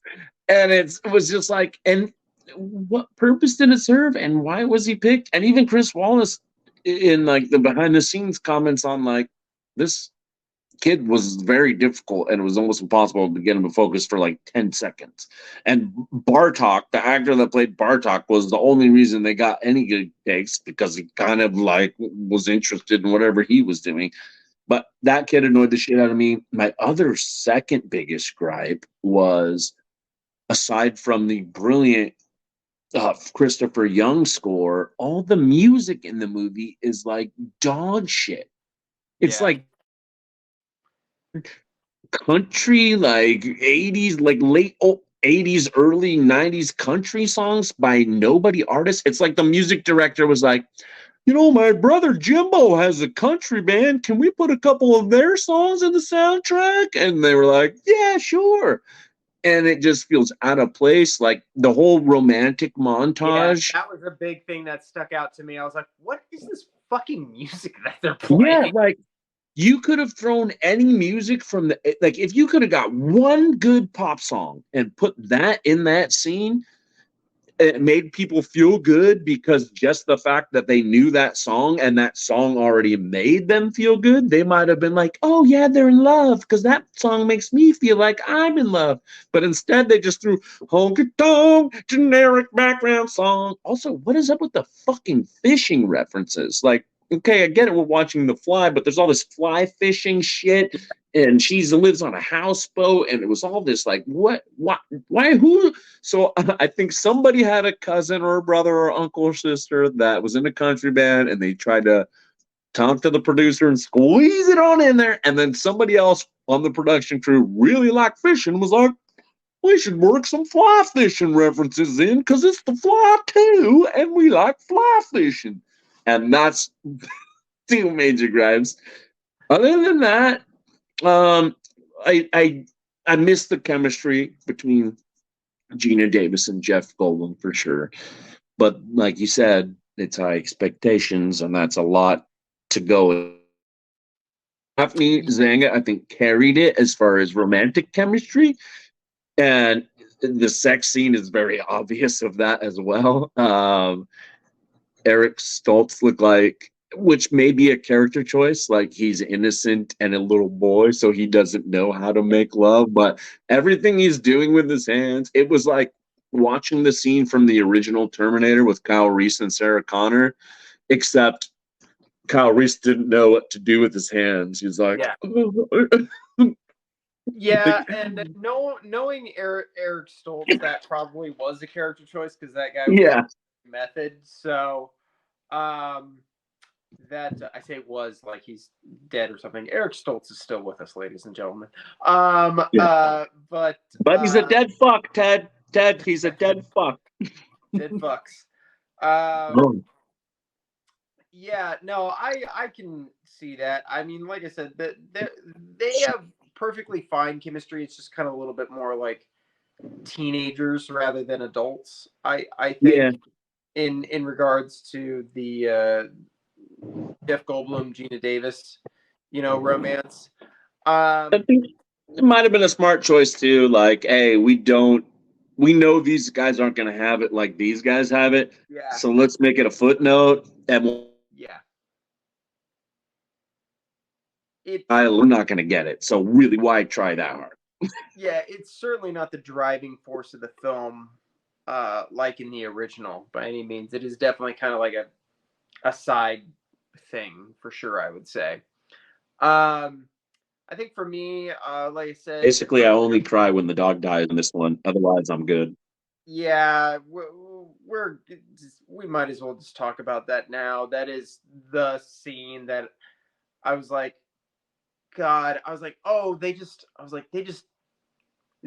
And it was just like, and what purpose did it serve? And why was he picked? And even Chris Wallace in like the behind the scenes comments on like, this kid was very difficult and it was almost impossible to get him to focus for like 10 seconds. And Bartok, the actor that played Bartok, was the only reason they got any good takes, because he kind of like was interested in whatever he was doing. But that kid annoyed the shit out of me. My other second biggest gripe was, aside from the brilliant Christopher Young score, all the music in the movie is like dog shit. It's like country, like 80s, like late 80s, early 90s country songs by nobody artists. It's like the music director was like, my brother Jimbo has a country band. Can we put a couple of their songs in the soundtrack? And they were like, yeah, sure. And it just feels out of place. Like the whole romantic montage. Yeah, that was a big thing that stuck out to me. I was like, what is this fucking music that they're playing? Yeah, like You could have thrown any music from the, like, if you could have got one good pop song and put that in that scene, it made people feel good because just the fact that they knew that song and that song already made them feel good, they might have been like, oh yeah, they're in love because that song makes me feel like I'm in love. But instead they just threw honky tonk generic background song. Also, what is up with the fucking fishing references? Like, okay, I get it, we're watching The Fly, but there's all this fly fishing shit, and she lives on a houseboat, and it was all this like, what, why, who? So I think somebody had a cousin or a brother or uncle or sister that was in a country band, and they tried to talk to the producer and squeeze it on in there, and then somebody else on the production crew really liked fishing, was like, we should work some fly fishing references in because it's the Fly too, and we like fly fishing. And that's two major gripes. Other than that, I miss the chemistry between Gina Davis and Jeff Goldblum for sure. But like you said, it's high expectations, and that's a lot to go. Daphne Zanga, I think, carried it as far as romantic chemistry, and the sex scene is very obvious of that as well. Eric Stoltz looked like, which may be a character choice, like he's innocent and a little boy, so he doesn't know how to make love, but everything he's doing with his hands, it was like watching the scene from the original Terminator with Kyle Reese and Sarah Connor, except Kyle Reese didn't know what to do with his hands. He's like, yeah, and knowing Eric Stoltz, that probably was a character choice because that guy was method. So, that I say was like he's dead or something. Eric Stoltz is still with us, ladies and gentlemen. But he's a dead fuck, Ted. Ted, he's a dead fuck. Dead fucks. Yeah, no, I can see that. I mean, like I said, they have perfectly fine chemistry. It's just kind of a little bit more like teenagers rather than adults. I think in regards to the Jeff Goldblum, Gina Davis, romance. I think it might have been a smart choice too. Like, hey, we know these guys aren't going to have it like these guys have it. Yeah. So let's make it a footnote. And we're not going to get it. So really, why try that hard? Yeah, it's certainly not the driving force of the film, like in the original by any means. It is definitely kind of like a side thing for sure, I would say. I think for me, like I said, basically, I only cry when the dog dies in this one. Otherwise, I'm good. Yeah, we might as well just talk about that now. That is the scene that I was like, God, I was like, oh, they just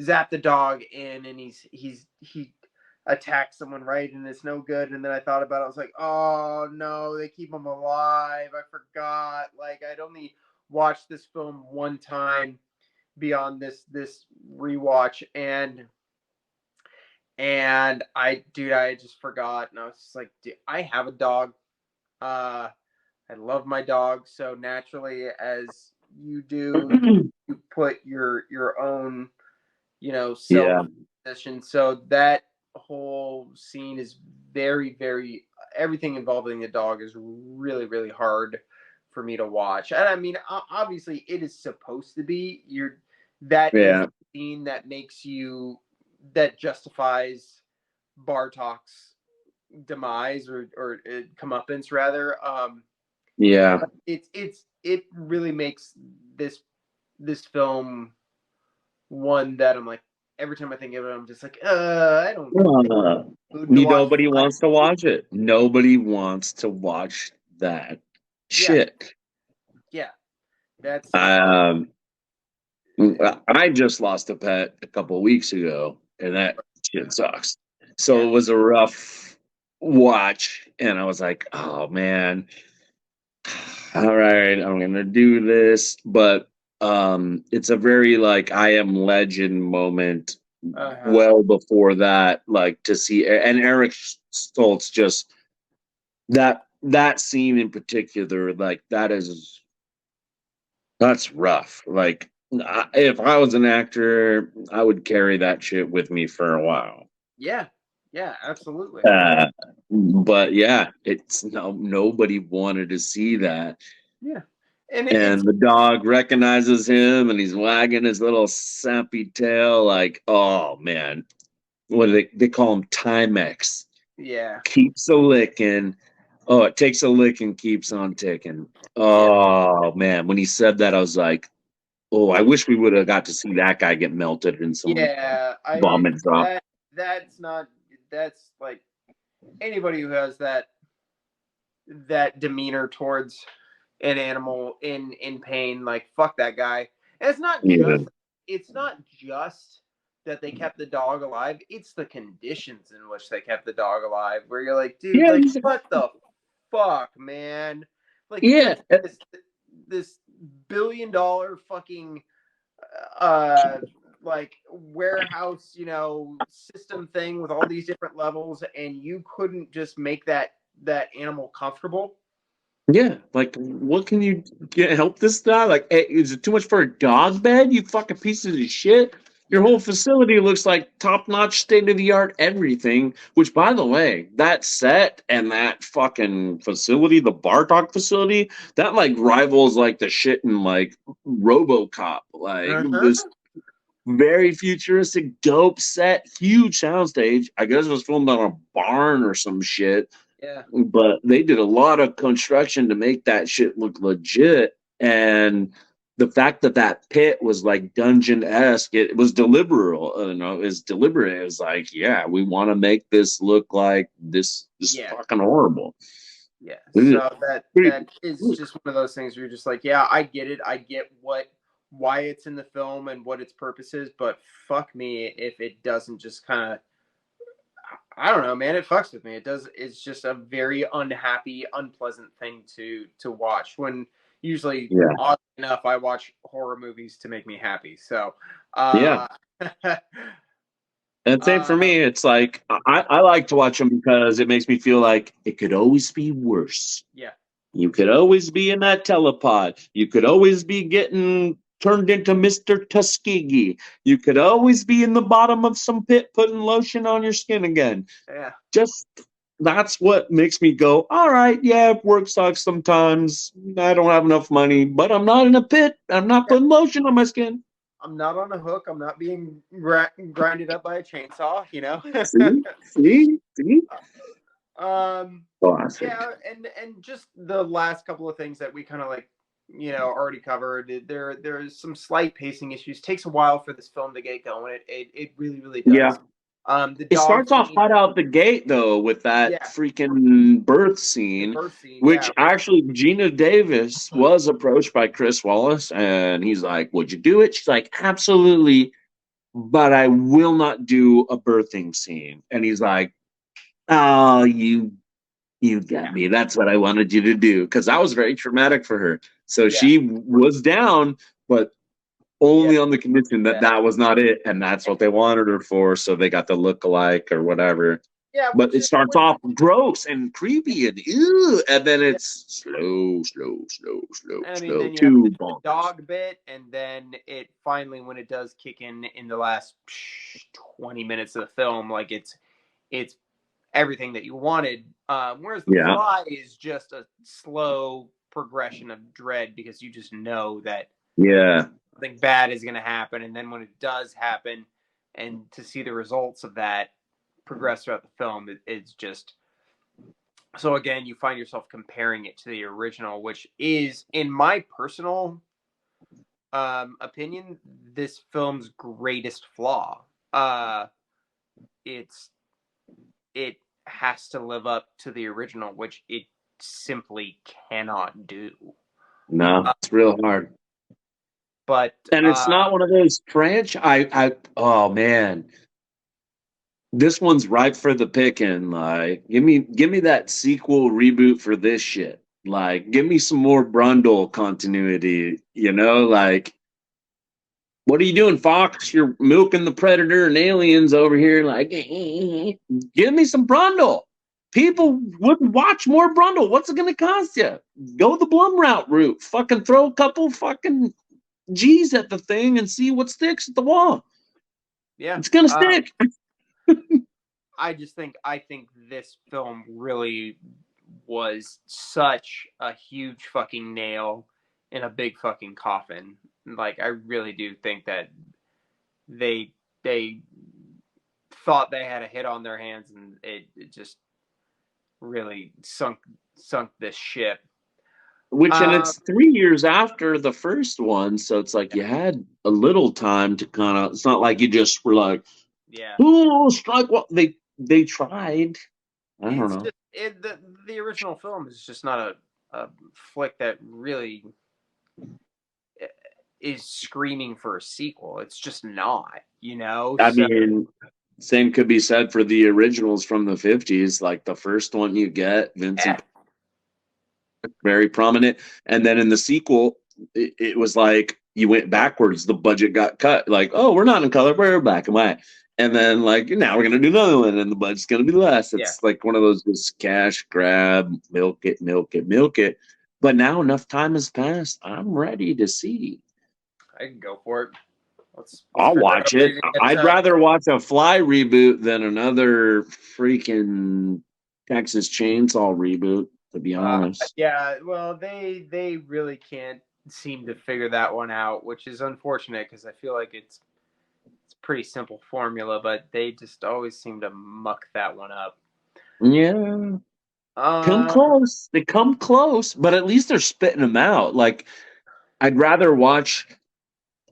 zap the dog in, and he attacks someone, right, and it's no good. And then I thought about it, I was like, oh no, they keep him alive. I forgot. Like, I'd only watched this film one time beyond this rewatch, and I just forgot, and I was just like, dude, I have a dog. I love my dog, so naturally, as you do, you put your own, self position. So that whole scene is very, very, everything involving the dog is really, really hard for me to watch. And I mean, obviously, it is supposed to be is the scene that that justifies Bartok's demise or comeuppance rather. It really makes this film one that I'm like, every time I think of it, I'm just like, I don't know. Nobody wants to watch it. Nobody wants to watch that shit. Yeah. That's I just lost a pet a couple of weeks ago, and that shit sucks. So it was a rough watch, and I was like, oh man, all right, I'm gonna do this. But it's a very like I Am Legend moment. Well before that, like to see, and Eric Stoltz, just that scene in particular, like that is That's rough. Like, if I was an actor, I would carry that shit with me for a while. Yeah, yeah, absolutely. Uh, but yeah, it's nobody wanted to see that. Yeah, and it's And the dog recognizes him and he's wagging his little sappy tail like, oh man. What do they call him? Timex. yeah, Keeps a licking. Oh, it takes a lick and keeps on ticking. yeah, Oh man. When he said that, I was like, oh, I wish we would have got to see that guy get melted in some yeah. I vomit drop. that's not that's like anybody who has that demeanor towards an animal in pain, like fuck that guy. And Yeah. it's not just that they kept the dog alive, it's the conditions in which they kept the dog alive where you're like, dude, Yeah. like what the fuck, man? Like you Yeah. got this $1 billion fucking like warehouse, system thing with all these different levels, and you couldn't just make that animal comfortable. Yeah. Like, what can you help this guy? Like, hey, is it too much for a dog bed? You fucking pieces of shit. Your whole facility looks like top-notch, state-of-the-art everything, which, by the way, that set and that fucking facility, the Bartok facility, that, like, rivals, like, the shit in, like, RoboCop. Like, this very futuristic, dope set, huge soundstage. I guess it was filmed on a barn or some shit. Yeah. But they did a lot of construction to make that shit look legit. And the fact that that pit was like dungeon-esque, it was deliberate. It's deliberate. It was like, yeah, we want to make this look like this fucking horrible. Yeah. So that is just one of those things where you're just like, yeah, I get it. I get why it's in the film and what its purpose is, but fuck me if it doesn't just kind of, I don't know, man. It fucks with me. It does. It's just a very unhappy, unpleasant thing to watch. When usually, oddly enough, I watch horror movies to make me happy. So, yeah. And same for me. It's like I like to watch them because it makes me feel like it could always be worse. Yeah. You could always be in that telepod. You could always be getting turned into Mr. Tuskegee. You could always be in the bottom of some pit putting lotion on your skin again. Yeah. Just that's what makes me go, all right, yeah, work sucks sometimes. I don't have enough money, but I'm not in a pit. I'm not putting lotion on my skin. I'm not on a hook. I'm not being grinded up by a chainsaw, See? Yeah, and just the last couple of things that we kind of like, already covered. There's some slight pacing issues. Takes a while for this film to get going. It really, really does. Yeah. It starts off hot out the gate though with that freaking birth scene, which actually Gina Davis was approached by Chris Wallace, and he's like, "Would you do it?" She's like, "Absolutely, but I will not do a birthing scene." And he's like, "Oh, you got me. That's what I wanted you to do," because that was very traumatic for her. So she was down, but only on the condition that that was not it, and that's what they wanted her for. So they got the look-alike or whatever. Yeah, but it starts off gross and creepy and ew, and then it's slow. And I mean, then you have the dog bit, and then it finally, when it does kick in the last 20 minutes of the film, like it's everything that you wanted. Whereas the Fly is just a slow progression of dread because you just know that something bad is going to happen, and then when it does happen, and to see the results of that progress throughout the film, it's just so. Again, you find yourself comparing it to the original, which is, in my personal opinion, this film's greatest flaw. It has to live up to the original, which it simply cannot do. No, it's real hard. But it's not one of those oh man, this one's ripe for the picking. Like, give me that sequel reboot for this shit. Like, give me some more Brundle continuity. Like, what are you doing, Fox? You're milking the Predator and Aliens over here. Like, give me some Brundle. People would watch more Brundle. What's it going to cost you? Go the Blum route. Fucking throw a couple fucking G's at the thing and see what sticks at the wall. Yeah, it's going to stick. I think this film really was such a huge fucking nail in a big fucking coffin. Like, I really do think that they thought they had a hit on their hands, and it just really sunk this ship. And it's 3 years after the first one, so it's like you had a little time to kind of. It's not like you just were like, yeah, "Oh, strike!" Well, they tried. I don't know. The original film is just not a flick that really is screaming for a sequel. It's just not, you know. I mean, same could be said for the originals from the 50s. Like the first one you get, Vincent, very prominent. And then in the sequel, it was like you went backwards. The budget got cut. Like, oh, we're not in color, we're black and white. And then, like, now we're going to do another one, and the budget's going to be less. It's like one of those just cash grab, milk it, milk it, milk it. But now enough time has passed. I'm ready to see. I can go for it. I'll watch it. I'd rather watch a Fly reboot than another freaking Texas Chainsaw reboot, to be honest. Yeah, well, they really can't seem to figure that one out, which is unfortunate because I feel like it's pretty simple formula, but they just always seem to muck that one up. Yeah. Come close. They come close, but at least they're spitting them out. Like, I'd rather watch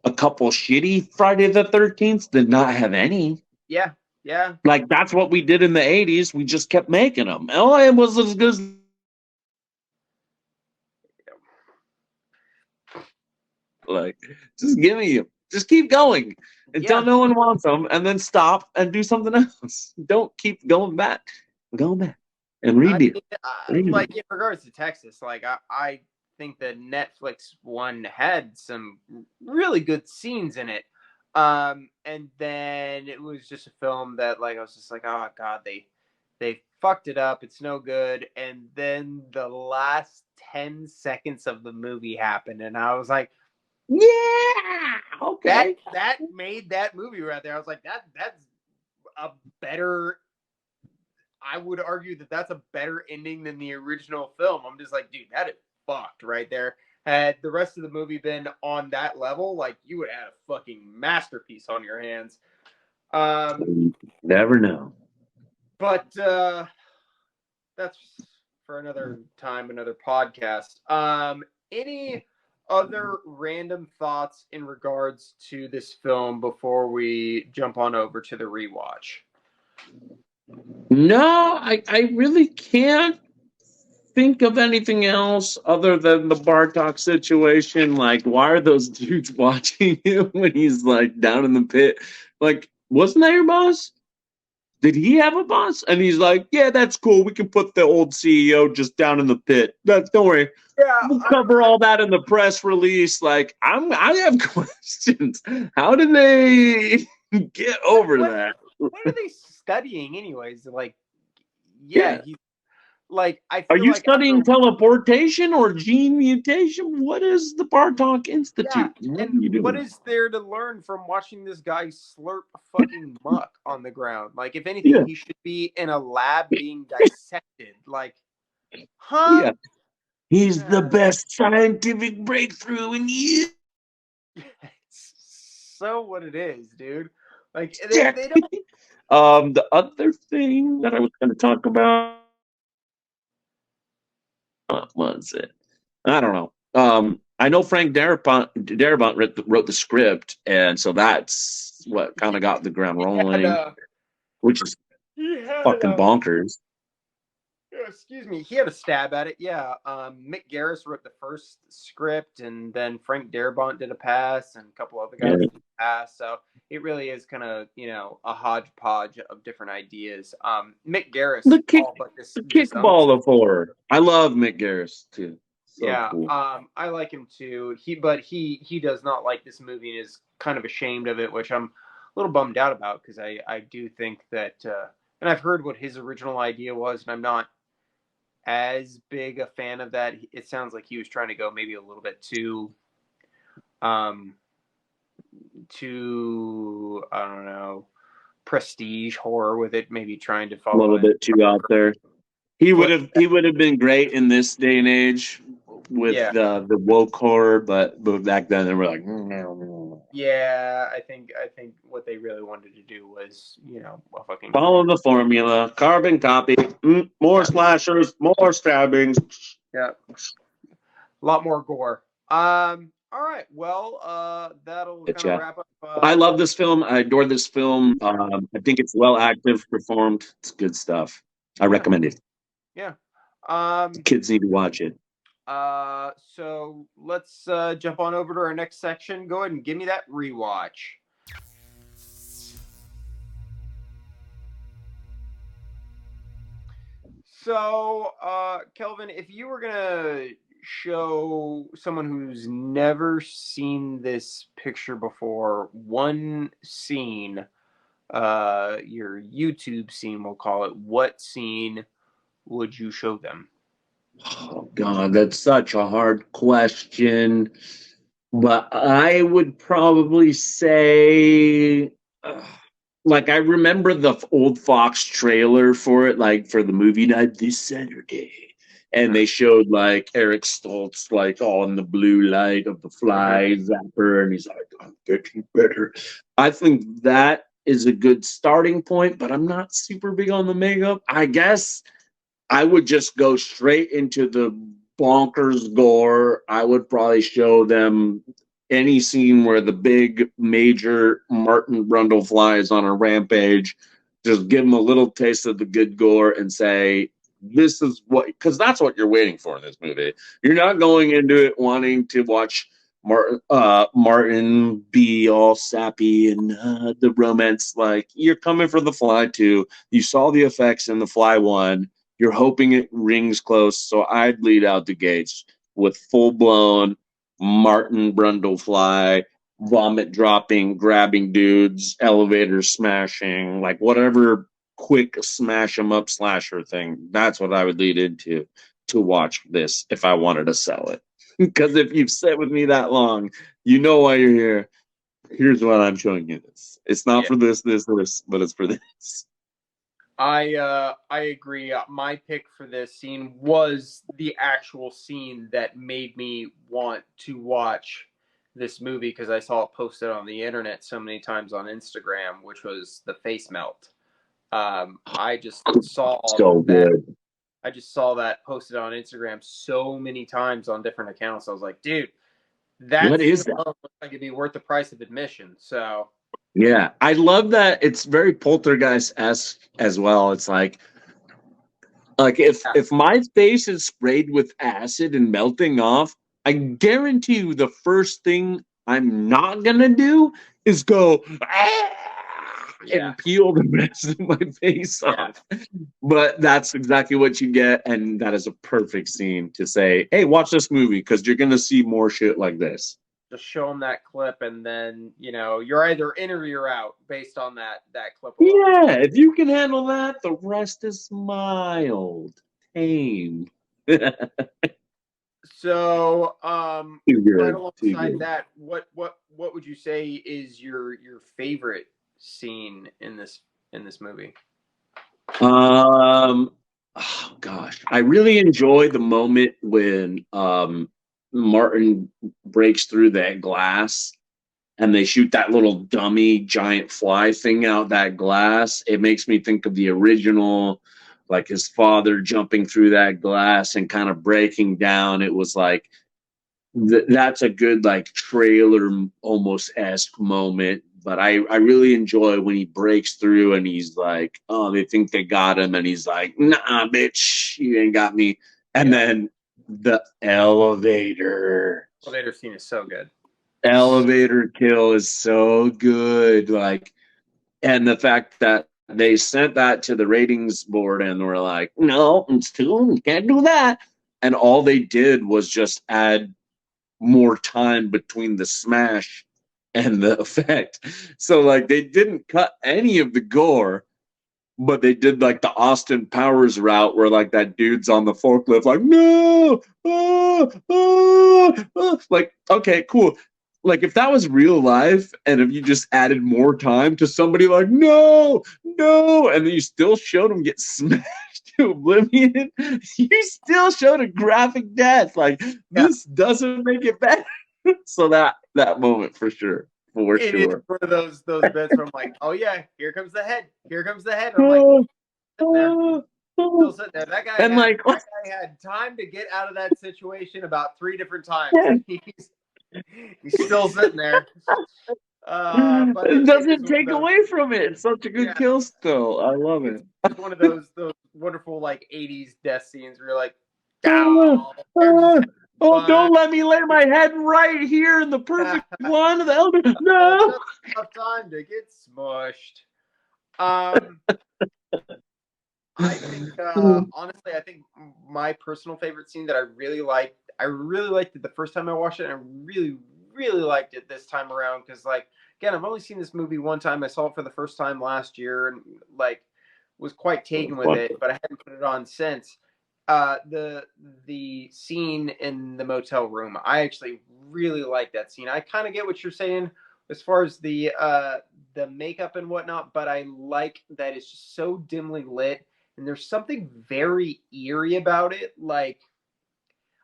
a couple shitty Friday the 13th than not have any. Yeah. Like, that's what we did in the 80s. We just kept making them. Oh, it was as good as... Like, just give me them. Just keep going until no one wants them, and then stop and do something else. Don't keep going back. Go back and redo. Like, in regards to Texas, like, I think the Netflix one had some really good scenes in it. And then it was just a film that, like, I was just like, oh god, they fucked it up. It's no good. And then the last 10 seconds of the movie happened, and I was like, yeah, okay. That made that movie right there. I was like, that's a better. I would argue that that's a better ending than the original film. I'm just like, dude, that is fucked right there. Had the rest of the movie been on that level, like, you would have a fucking masterpiece on your hands. Never know. But that's for another time, another podcast. Any other random thoughts in regards to this film before we jump on over to the rewatch? No, I really can't think of anything else other than the Bartok situation. Like, why are those dudes watching him when he's like down in the pit? Like, wasn't that your boss? Did he have a boss? And he's like, yeah, that's cool. We can put the old CEO just down in the pit. Don't worry. Yeah, we'll cover all that in the press release. Like, I have questions. How did they get over that? What are they studying, anyways? Like, yeah. Like, I feel are you like studying teleportation or gene mutation? What is the Bartok Institute? Yeah. What is there to learn from watching this guy slurp fucking muck on the ground? Like, if anything, he should be in a lab being dissected. Like, huh? Yeah. He's the best scientific breakthrough in years. So what it is, dude. Like, they don't. The other thing that I was going to talk about. What was it? I don't know. I know Frank Darabont wrote the script, and so that's what kind of got the ground rolling, which is fucking bonkers. Excuse me. He had a stab at it. Yeah. Mick Garris wrote the first script, and then Frank Darabont did a pass, and a couple other guys did a pass. So it really is kind of, a hodgepodge of different ideas. Mick Garris, the kickball of horror. I love Mick Garris too. So cool. I like him too. He does not like this movie and is kind of ashamed of it, which I'm a little bummed out about, because I do think that and I've heard what his original idea was, and I'm not as big a fan of that. It sounds like he was trying to go maybe a little bit too I don't know, prestige horror with it, maybe trying to A follow little in. bit too out there. He would have been great in this day and age with the woke horror, but back then they were like, no. Yeah, I think what they really wanted to do was, a fucking Follow the formula, carbon copy, more slashers, more stabbings. Yeah, a lot more gore. All right, well, that'll kind of wrap up. I love this film. I adore this film. I think it's well active, performed. It's good stuff. I recommend it. Yeah. Kids need to watch it. So let's jump on over to our next section. Go ahead and give me that rewatch. So, Kelvin, if you were gonna show someone who's never seen this picture before one scene, your YouTube scene, we'll call it, what scene would you show them? Oh God, that's such a hard question. But I would probably say, like, I remember the old Fox trailer for it, like for the movie night this Saturday. And they showed like Eric Stoltz, like all in the blue light of the fly zapper, and he's like, I'm getting better. I think that is a good starting point, but I'm not super big on the makeup. I guess I would just go straight into the bonkers gore. I would probably show them any scene where the big major Martin Brundle fly is on a rampage. Just give them a little taste of the good gore and say, this is what, because that's what you're waiting for in this movie. You're not going into it wanting to watch Martin be all sappy and the romance. Like, you're coming for the Fly 2. You saw the effects in the Fly 1. You're hoping it rings close. So I'd lead out the gates with full-blown Martin Brundle fly, vomit dropping, grabbing dudes, elevator smashing, like whatever quick smash 'em up slasher thing. That's what I would lead into to watch this if I wanted to sell it. Because if you've sat with me that long, you know why you're here. Here's what I'm showing you this. It's not for this, but it's for this. I agree. My pick for this scene was the actual scene that made me want to watch this movie because I saw it posted on the internet so many times on Instagram, which was the face melt. I just saw so good. I just saw that posted on Instagram so many times on different accounts. I was like, dude, what is that? Looks like it'd be worth the price of admission. So yeah, I love that. It's very Poltergeist-esque as well. It's like if my face is sprayed with acid and melting off, I guarantee you the first thing I'm not gonna do is go and peel the rest of my face off. But that's exactly what you get, and that is a perfect scene to say, hey, watch this movie because you're gonna see more shit like this. Just show them that clip, and then you're either in or you're out based on that clip. Yeah, if you can handle that, the rest is mild, tame. So, right alongside that, what would you say is your favorite scene in this movie? Oh gosh, I really enjoy the moment when Martin breaks through that glass and they shoot that little dummy giant fly thing out that glass. It makes me think of the original, like his father jumping through that glass and kind of breaking down. It was like that's a good like trailer almost esque moment. But I really enjoy when he breaks through and he's like, oh, they think they got him. And he's like, nah, bitch, you ain't got me. And then the elevator Scene is so good. Elevator kill is so good. Like, and the fact that they sent that to the ratings board and were like, no, it's too, you can't do that. And all they did was just add more time between the smash and the effect. So like they didn't cut any of the gore, but they did like the Austin Powers route where like that dude's on the forklift, like, no, like, okay, cool. Like if that was real life and if you just added more time to somebody like, no, and then you still showed them get smashed to oblivion, you still showed a graphic death. Like this doesn't make it better. So that moment for sure. It is one of those bits where I'm like, oh yeah, here comes the head. Here comes the head. And I'm like, sitting there, still sitting there. That guy had time to get out of that situation about 3 different times. He's still sitting there. But it doesn't take away from it. It's such a good kill still. I love it. It's one of those wonderful like 80s death scenes where you're like, oh, don't let me lay my head right here in the perfect one of the elder. No, just enough time to get smushed. I think honestly, I think my personal favorite scene that I really liked it the first time I watched it, and I really, really liked it this time around because, like, again, I've only seen this movie one time. I saw it for the first time last year and like was quite taken with it, but I hadn't put it on since. The scene in the motel room, I actually really like that scene. I kind of get what you're saying as far as the makeup and whatnot, but I like that it's just so dimly lit, and there's something very eerie about it. Like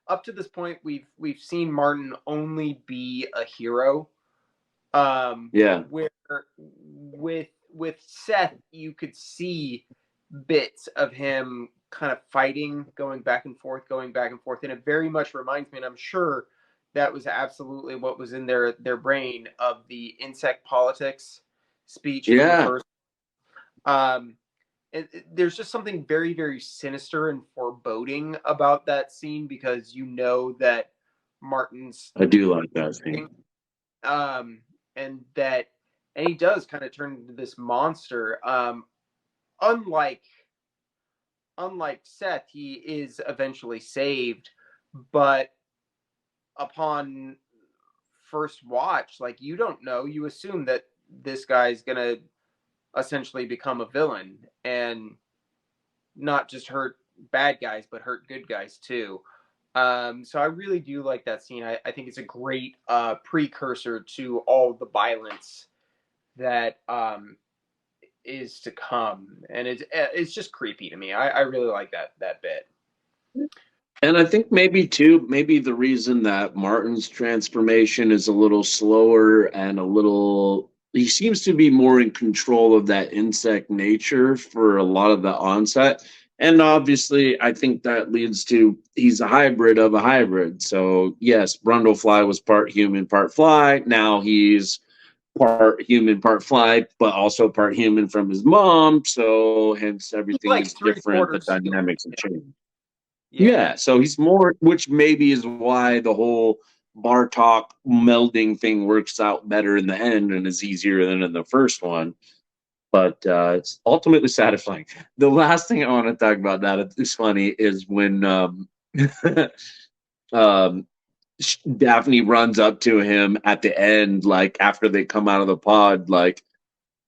up to this point, we've seen Martin only be a hero. Where with Seth, you could see bits of him kind of fighting, going back and forth, and it very much reminds me, and I'm sure that was absolutely what was in their brain, of the insect politics speech. From the first. There's just something very, very sinister and foreboding about that scene because you know that Martin's. I do like that scene. And he does kind of turn into this monster. Unlike Seth, he is eventually saved, but upon first watch, like, you don't know, you assume that this guy's gonna essentially become a villain and not just hurt bad guys, but hurt good guys too. So I really do like that scene. I think it's a great precursor to all the violence that is to come, and it's just creepy to me. I really like that bit. And I think maybe the reason that Martin's transformation is a little slower and he seems to be more in control of that insect nature for a lot of the onset. And obviously, I think that leads to he's a hybrid of a hybrid. So yes, Brundlefly was part human, part fly. Now he's part human, part fly, but also part human from his mom. So hence everything is different. The dynamics have changed. Yeah, so he's more, which maybe is why the whole Bartok melding thing works out better in the end and is easier than in the first one. But it's ultimately satisfying. The last thing I want to talk about that is funny is when Daphne runs up to him at the end, like after they come out of the pod, like,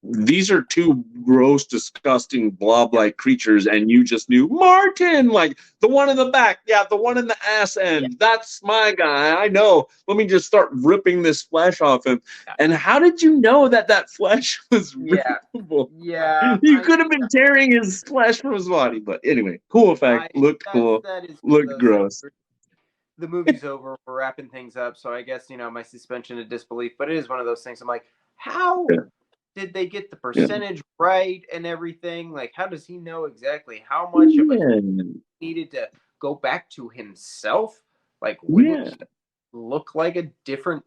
these are 2 gross, disgusting, blob-like creatures, and you just knew Martin, like the one in the back, the one in the ass end. That's my guy. I know. Let me just start ripping this flesh off him. And how did you know that flesh was rippable? You could have been tearing his flesh from his body, but anyway, cool effect. Looked cool. Looked gross. The movie's over. We're wrapping things up, so I guess my suspension of disbelief. But it is one of those things. I'm like, how? Did they get the percentage right and everything? Like, how does he know exactly how much of it needed to go back to himself? Like, wouldn't he look like a different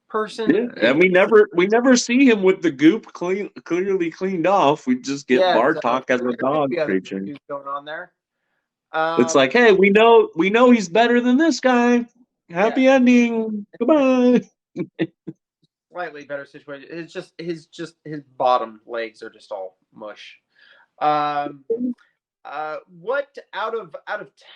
person? Yeah, and we never see him with the goop clearly cleaned off. We just get Bartok as a dog creature. Going on there. It's like, hey, we know he's better than this guy. Happy ending. Goodbye. Slightly better situation. It's just his bottom legs are just all mush. What out of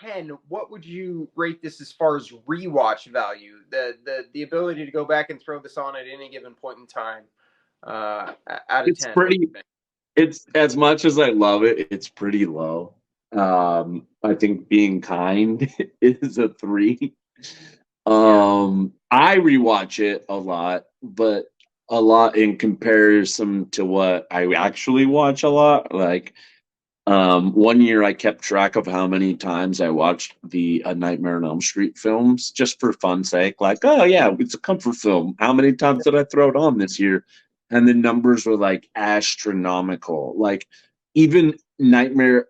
10? What would you rate this as far as rewatch value? The ability to go back and throw this on at any given point in time. Out of 10. It's as much as I love it, it's pretty low. I think Being Kind is a 3. Yeah. I rewatch it a lot, but a lot in comparison to what I actually watch a lot. Like, one year I kept track of how many times I watched the Nightmare on Elm Street films just for fun's sake. Like, oh yeah, it's a comfort film. How many times did I throw it on this year? And the numbers were like astronomical. Like, even Never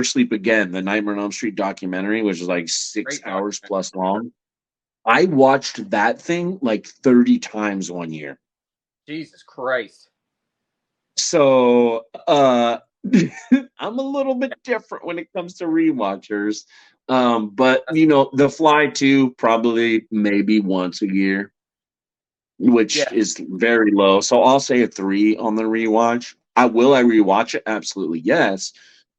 Sleep Again, the Nightmare on Elm Street documentary, which is like six Great hours document. plus long. I watched that thing like 30 times one year. Jesus Christ. So I'm a little bit different when it comes to rewatchers. But That's, The Fly 2 probably maybe once a year, which yeah. is very low. So I'll say a 3 on the rewatch. I rewatch it? Absolutely yes.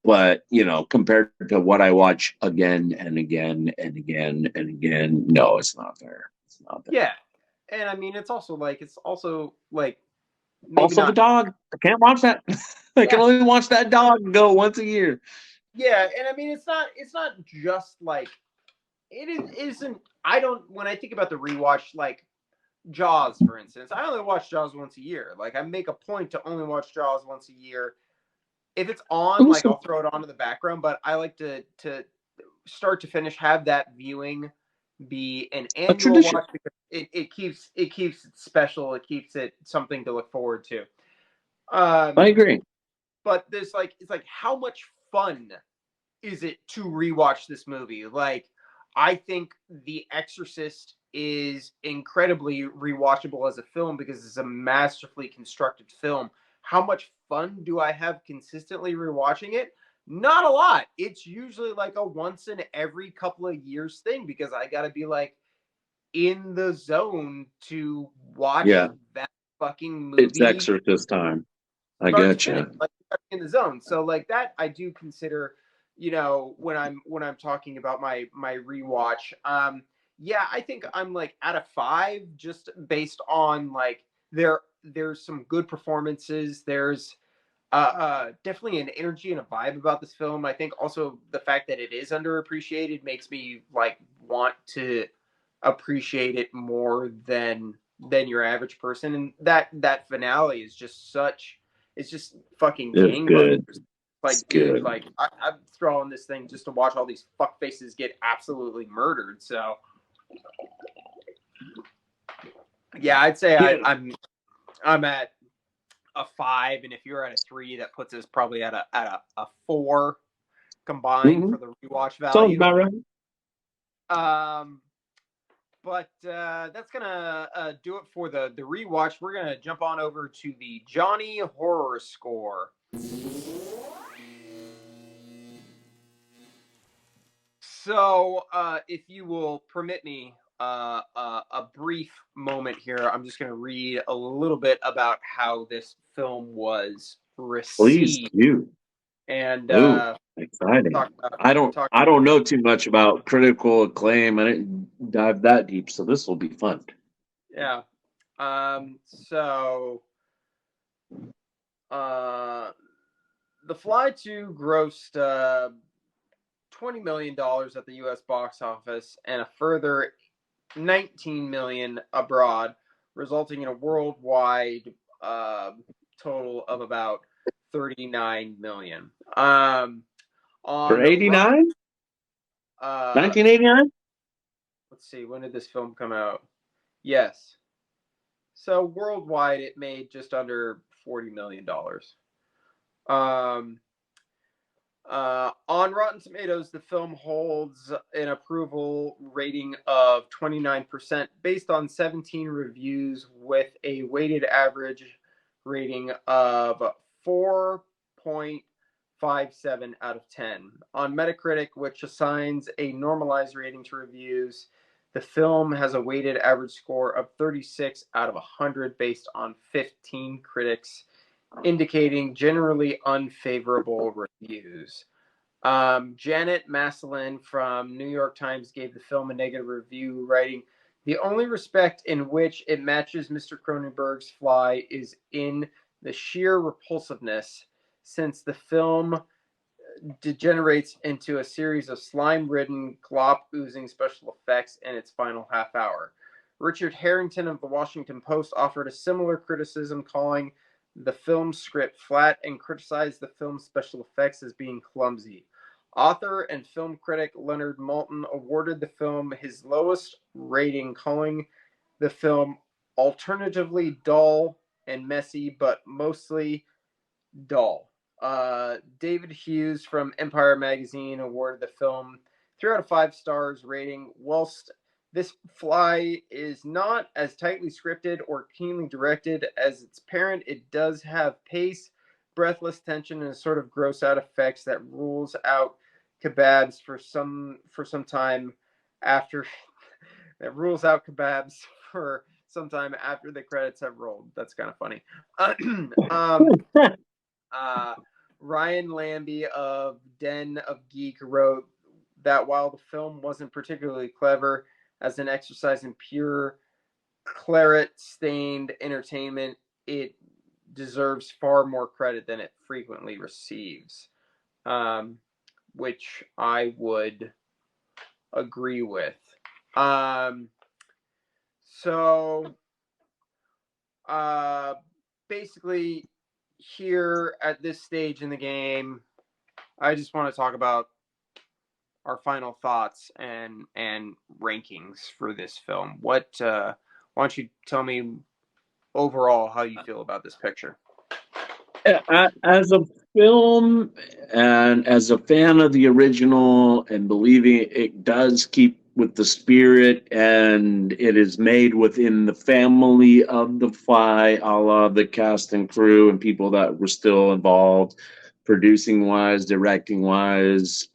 But compared to what I watch again and again and again and again, no, it's not there. It's not there. Yeah. And I mean, it's also like maybe Also, the not. dog. I can't watch that. I can Yeah. only watch that dog go once a year. Yeah. And I mean, it's not just like, isn't, I don't, when I think about the rewatch, like Jaws, for instance, I only watch Jaws once a year. Like, I make a point to only watch Jaws once a year. If it's on, like, Awesome. I'll throw it on in the background, but I like to start to finish have that viewing be an A annual tradition. watch because it keeps it special. It keeps it something to look forward to. I Um, agree. but there's like it's like how much fun is it to rewatch this movie? Like, I think The Exorcist is incredibly rewatchable as a film because it's a masterfully constructed film. How much fun do I have consistently rewatching it? Not a lot. It's usually like a once in every couple of years thing because I got to be like in the zone to watch Yeah, that fucking it's movie Exorcist time. I start to get finish, you. like in the zone. So like that, I do consider, when I'm talking about my rewatch. Yeah, I think I'm like at a 5, just based on like there's some good performances. There's definitely an energy and a vibe about this film. I think also the fact that it is underappreciated makes me like want to appreciate it more than your average person. And that finale is just such it's just fucking It's good. gangbusters. It's Like, dude, good. like I'm throwing this thing just to watch all these fuck faces get absolutely murdered. So yeah, I'd say Yeah. I'm at a 5, and if you're at a 3, that puts us probably at a 4 combined hmm for the rewatch Sounds value. about right. Um, but that's gonna do it for the rewatch. We're gonna jump on over to the Johnny horror score. So, if you will permit me a brief moment here, I'm just going to read a little bit about how this film was Please received do. and Ooh, exciting. talk about talk. I don't know too much about critical acclaim. I didn't dive that deep, so this will be fun. Yeah. So, uh, The Fly 2 grossed $20 million at the U.S. box office and a further 19 million abroad, resulting in a worldwide uh, total of about 39 million. For On Rotten, 89? uh, 1989? let's see, when did this film come out? Yes, so worldwide it made just under $40 million. Um, on Rotten Tomatoes, the film holds an approval rating of 29% based on 17 reviews with a weighted average rating of 4.57 out of 10. On Metacritic, which assigns a normalized rating to reviews, the film has a weighted average score of 36 out of 100 based on 15 critics, indicating generally unfavorable reviews. Janet Maslin from New York Times gave the film a negative review, writing, "The only respect in which it matches Mr. Cronenberg's Fly is in the sheer repulsiveness, since the film degenerates into a series of slime-ridden, glop-oozing special effects in its final half hour. Richard Harrington of the Washington Post offered a similar criticism, calling the film's script flat and criticized the film's special effects as being clumsy. Author and film critic Leonard Maltin awarded the film his lowest rating, calling the film alternatively dull and messy, but mostly dull. David Hughes from Empire Magazine awarded the film 3 out of 5 stars rating. Whilst this fly is not as tightly scripted or keenly directed as its parent, it does have pace, breathless tension, and a sort of gross out effects that rules out kebabs for some time after that rules out kebabs for some time after the credits have rolled. That's kind of funny. Ryan Lambie of Den of Geek wrote that while the film wasn't particularly clever as an exercise in pure claret-stained entertainment, it deserves far more credit than it frequently receives, which I would agree with. Basically, here at this stage in the game, I just want to talk about our final thoughts and rankings for this film. Why don't you tell me overall how you feel about this picture? As a film and as a fan of the original and believing it does keep with the spirit and it is made within the family of the Fly, a la the cast and crew and people that were still involved, producing wise, directing wise.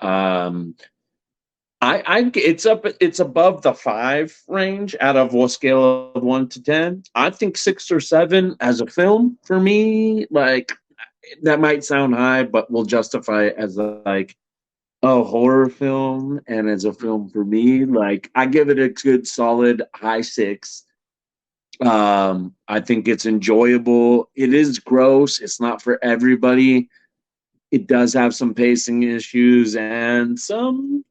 It's above the 5 range out of a scale of 1 to 10. I think 6 or 7 as a film for me. Like, that might sound high, but we'll justify it as a horror film and as a film for me. Like, I give it a good solid high 6. I think it's enjoyable. It is gross. It's not for everybody. It does have some pacing issues and some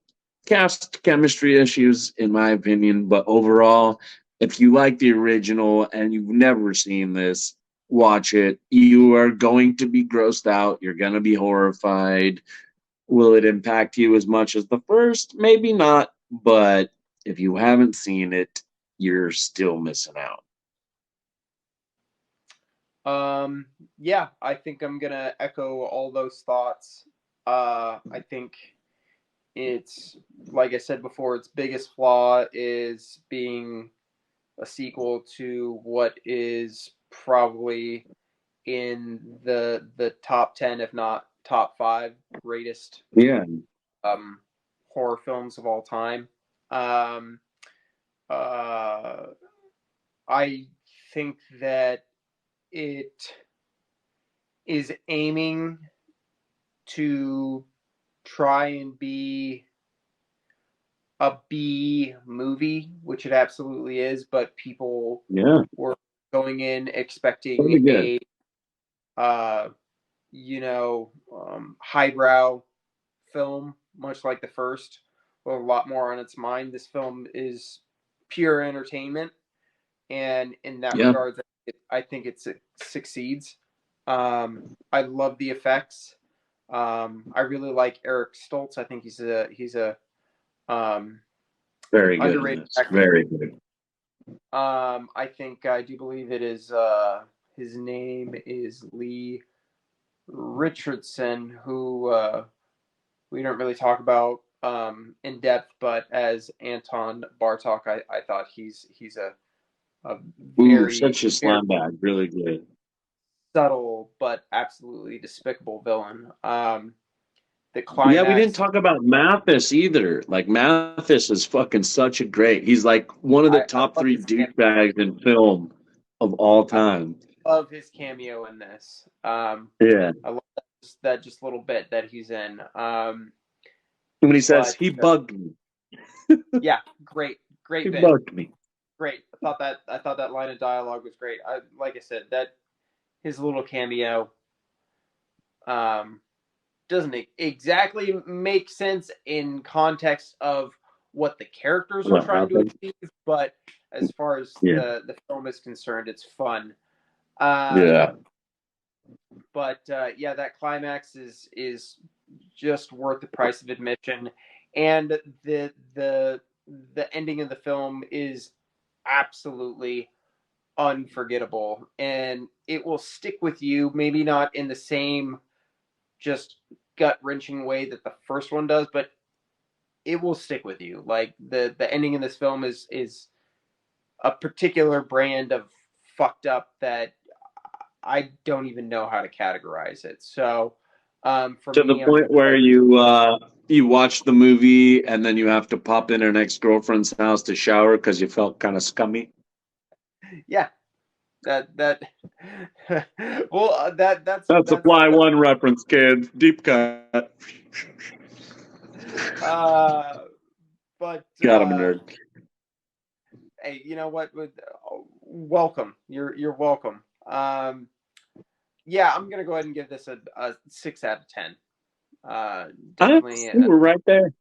cast chemistry issues, in my opinion. But overall, if you like the original and you've never seen this, watch it. You are going to be grossed out. You're going to be horrified. Will it impact you as much as the first? Maybe not. But if you haven't seen it, you're still missing out. Yeah, I think I'm going to echo all those thoughts. I think it's, like I said before, its biggest flaw is being a sequel to what is probably in the top 10, if not top 5 greatest horror films of all time. I think that it is aiming to try and be a B movie, which it absolutely is, but people were going in expecting a highbrow film, much like the first, with a lot more on its mind. This film is pure entertainment, and in that regard, I think it succeeds. I love the effects. I really like Eric Stoltz. I think he's a very good. Underrated actor. Very good. I do believe it is his name is Lee Richardson, who we don't really talk about in depth, but as Anton Bartok, I thought he's a very such a slam bag, really good, subtle but absolutely despicable villain. The climax. Yeah, we didn't talk about Mathis either. Like, Mathis is fucking such a great. He's like one of the top 3 douchebags in film of all time. I love his cameo in this. I love that just little bit that he's in. When he says he bugged me. Yeah, great he bit. Bugged me. Great. I thought that line of dialogue was great. Like I said, that his little cameo doesn't exactly make sense in context of what the characters are What trying to happened? achieve, but as far as Yeah. the film is concerned, it's fun. Yeah. But yeah, that climax is just worth the price of admission, and the ending of the film is absolutely unforgettable, and it will stick with you. Maybe not in the same just gut wrenching way that the first one does, but it will stick with you. Like the ending in this film is a particular brand of fucked up that I don't even know how to categorize it. So for To the me, I'm point gonna go where ahead. you watch the movie and then you have to pop in an ex-girlfriend's house to shower because you felt kind of scummy. Yeah, that well That's a Fly One reference, kids. Deep cut. but God, I'm a nerd. hey, you know what? Welcome. You're welcome. Yeah, I'm gonna go ahead and give this a 6 out of 10. Definitely. Honestly, we're right there.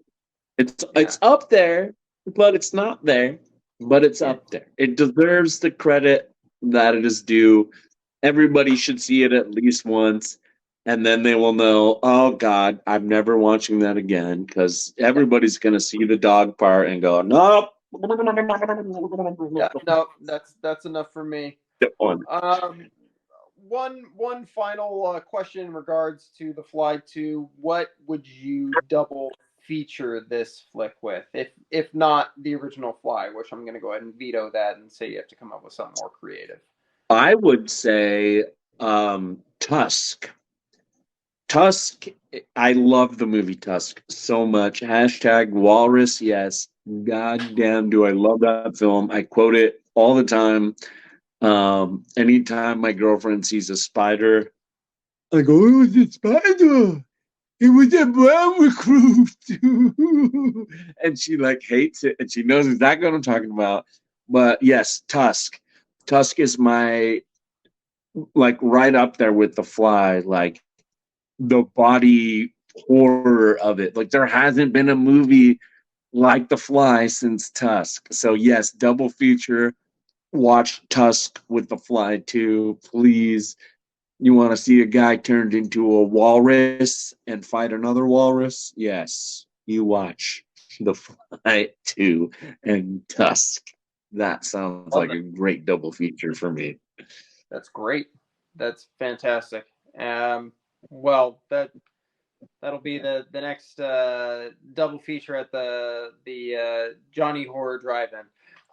It's Yeah. up there, but it's not there. But it's Yeah. up there. It deserves the credit that it is due. Everybody should see it at least once, and then they will know, oh God, I'm never watching that again, because Yeah. everybody's gonna see the dog part and go, nope. Yeah. No, that's enough for me. Get one. One final question in regards to The Fly 2. What would you double feature this flick with, if not the original Fly, which I'm going to go ahead and veto that and say you have to come up with something more creative. I would say Tusk. Tusk, I love the movie Tusk so much. Hashtag Walrus, yes. God damn, do I love that film. I quote it all the time. Anytime my girlfriend sees a spider, I go, it was a spider. It was a brown recruit. And she like hates it, and she knows exactly what I'm talking about. But yes, Tusk. Tusk is my like right up there with The Fly. Like the body horror of it. Like there hasn't been a movie like The Fly since Tusk. So yes, double feature. Watch Tusk with The Fly too, please. You want to see a guy turned into a walrus and fight another walrus? Yes, you watch The Fly 2 and Tusk. That sounds Love like it. a great double feature for me. That's great. That's fantastic. Well, that'll be the next double feature at the Johnny Horror Drive-In.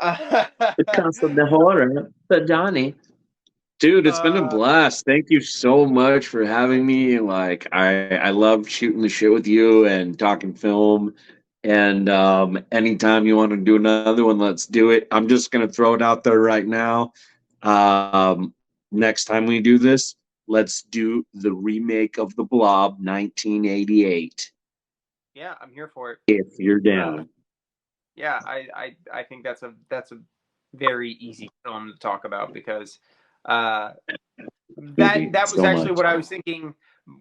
The Casa de Horror, the Johnny. Dude, it's been a uh, blast. Thank you so much for having me. Like I love shooting the shit with you and talking film. And anytime you want to do another one, let's do it. I'm just gonna throw it out there right now. Um, Next time we do this, let's do the remake of The Blob 1988. yeah, I'm here for it. If you're down. Yeah, I think that's a very easy film to talk about because uh, that was So actually much. what I was thinking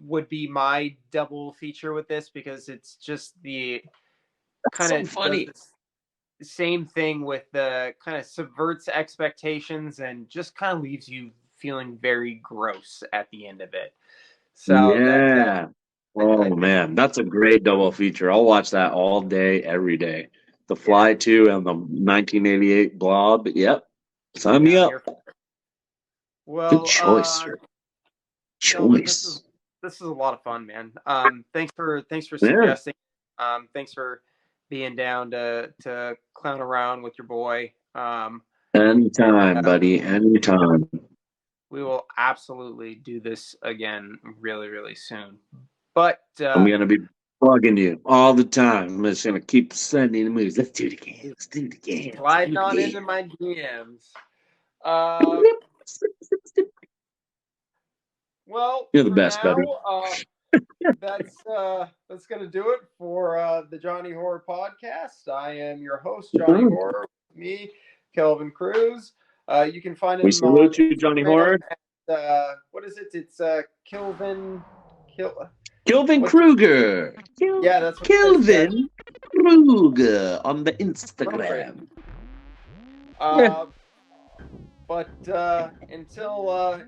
would be my double feature with this because it's just the That's kind so of does funny. the same thing with the kind of subverts expectations and just kind of leaves you feeling very gross at the end of it. So that Yeah. I Oh think man, that's a great double feature. I'll watch that all day, every day. The yeah, Fly 2 and the 1988 Blob. Yep. Sign yeah, me I'm up. here for it. Good Well, choice, sir. Kelvin, Choice. this is a lot of fun, man. Thanks for Yeah. suggesting. Thanks for being down to clown around with your boy. And Anytime, buddy. Anytime. we will absolutely do this again really, really soon. But I'm gonna be bugging you all the time. I'm just gonna keep sending the movies. Let's do it again. Let's do it again. Let's do sliding it on into again. my DMs. Uh, well, You're the for best, now, buddy. that's gonna do it for the Johnny Horror Podcast. I am your host, Johnny Horror. Me, Kelvin Cruz. You can find We him on salute you, Johnny Instagram Horror. what is it? It's Kelvin. Kelvin What- Kruger. Yeah, that's what Kelvin Kruger on the Instagram. Yeah. But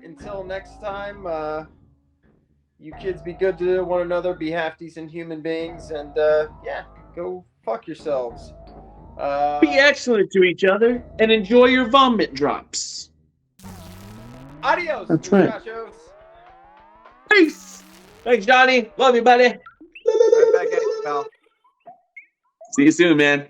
until next time, you kids be good to one another, be half decent human beings, and yeah, go fuck yourselves. Be excellent to each other and enjoy your vomit drops. Adios, That's right. muchachos. Peace. Thanks, Johnny. Love you, buddy. Right back at you, pal. See you soon, man.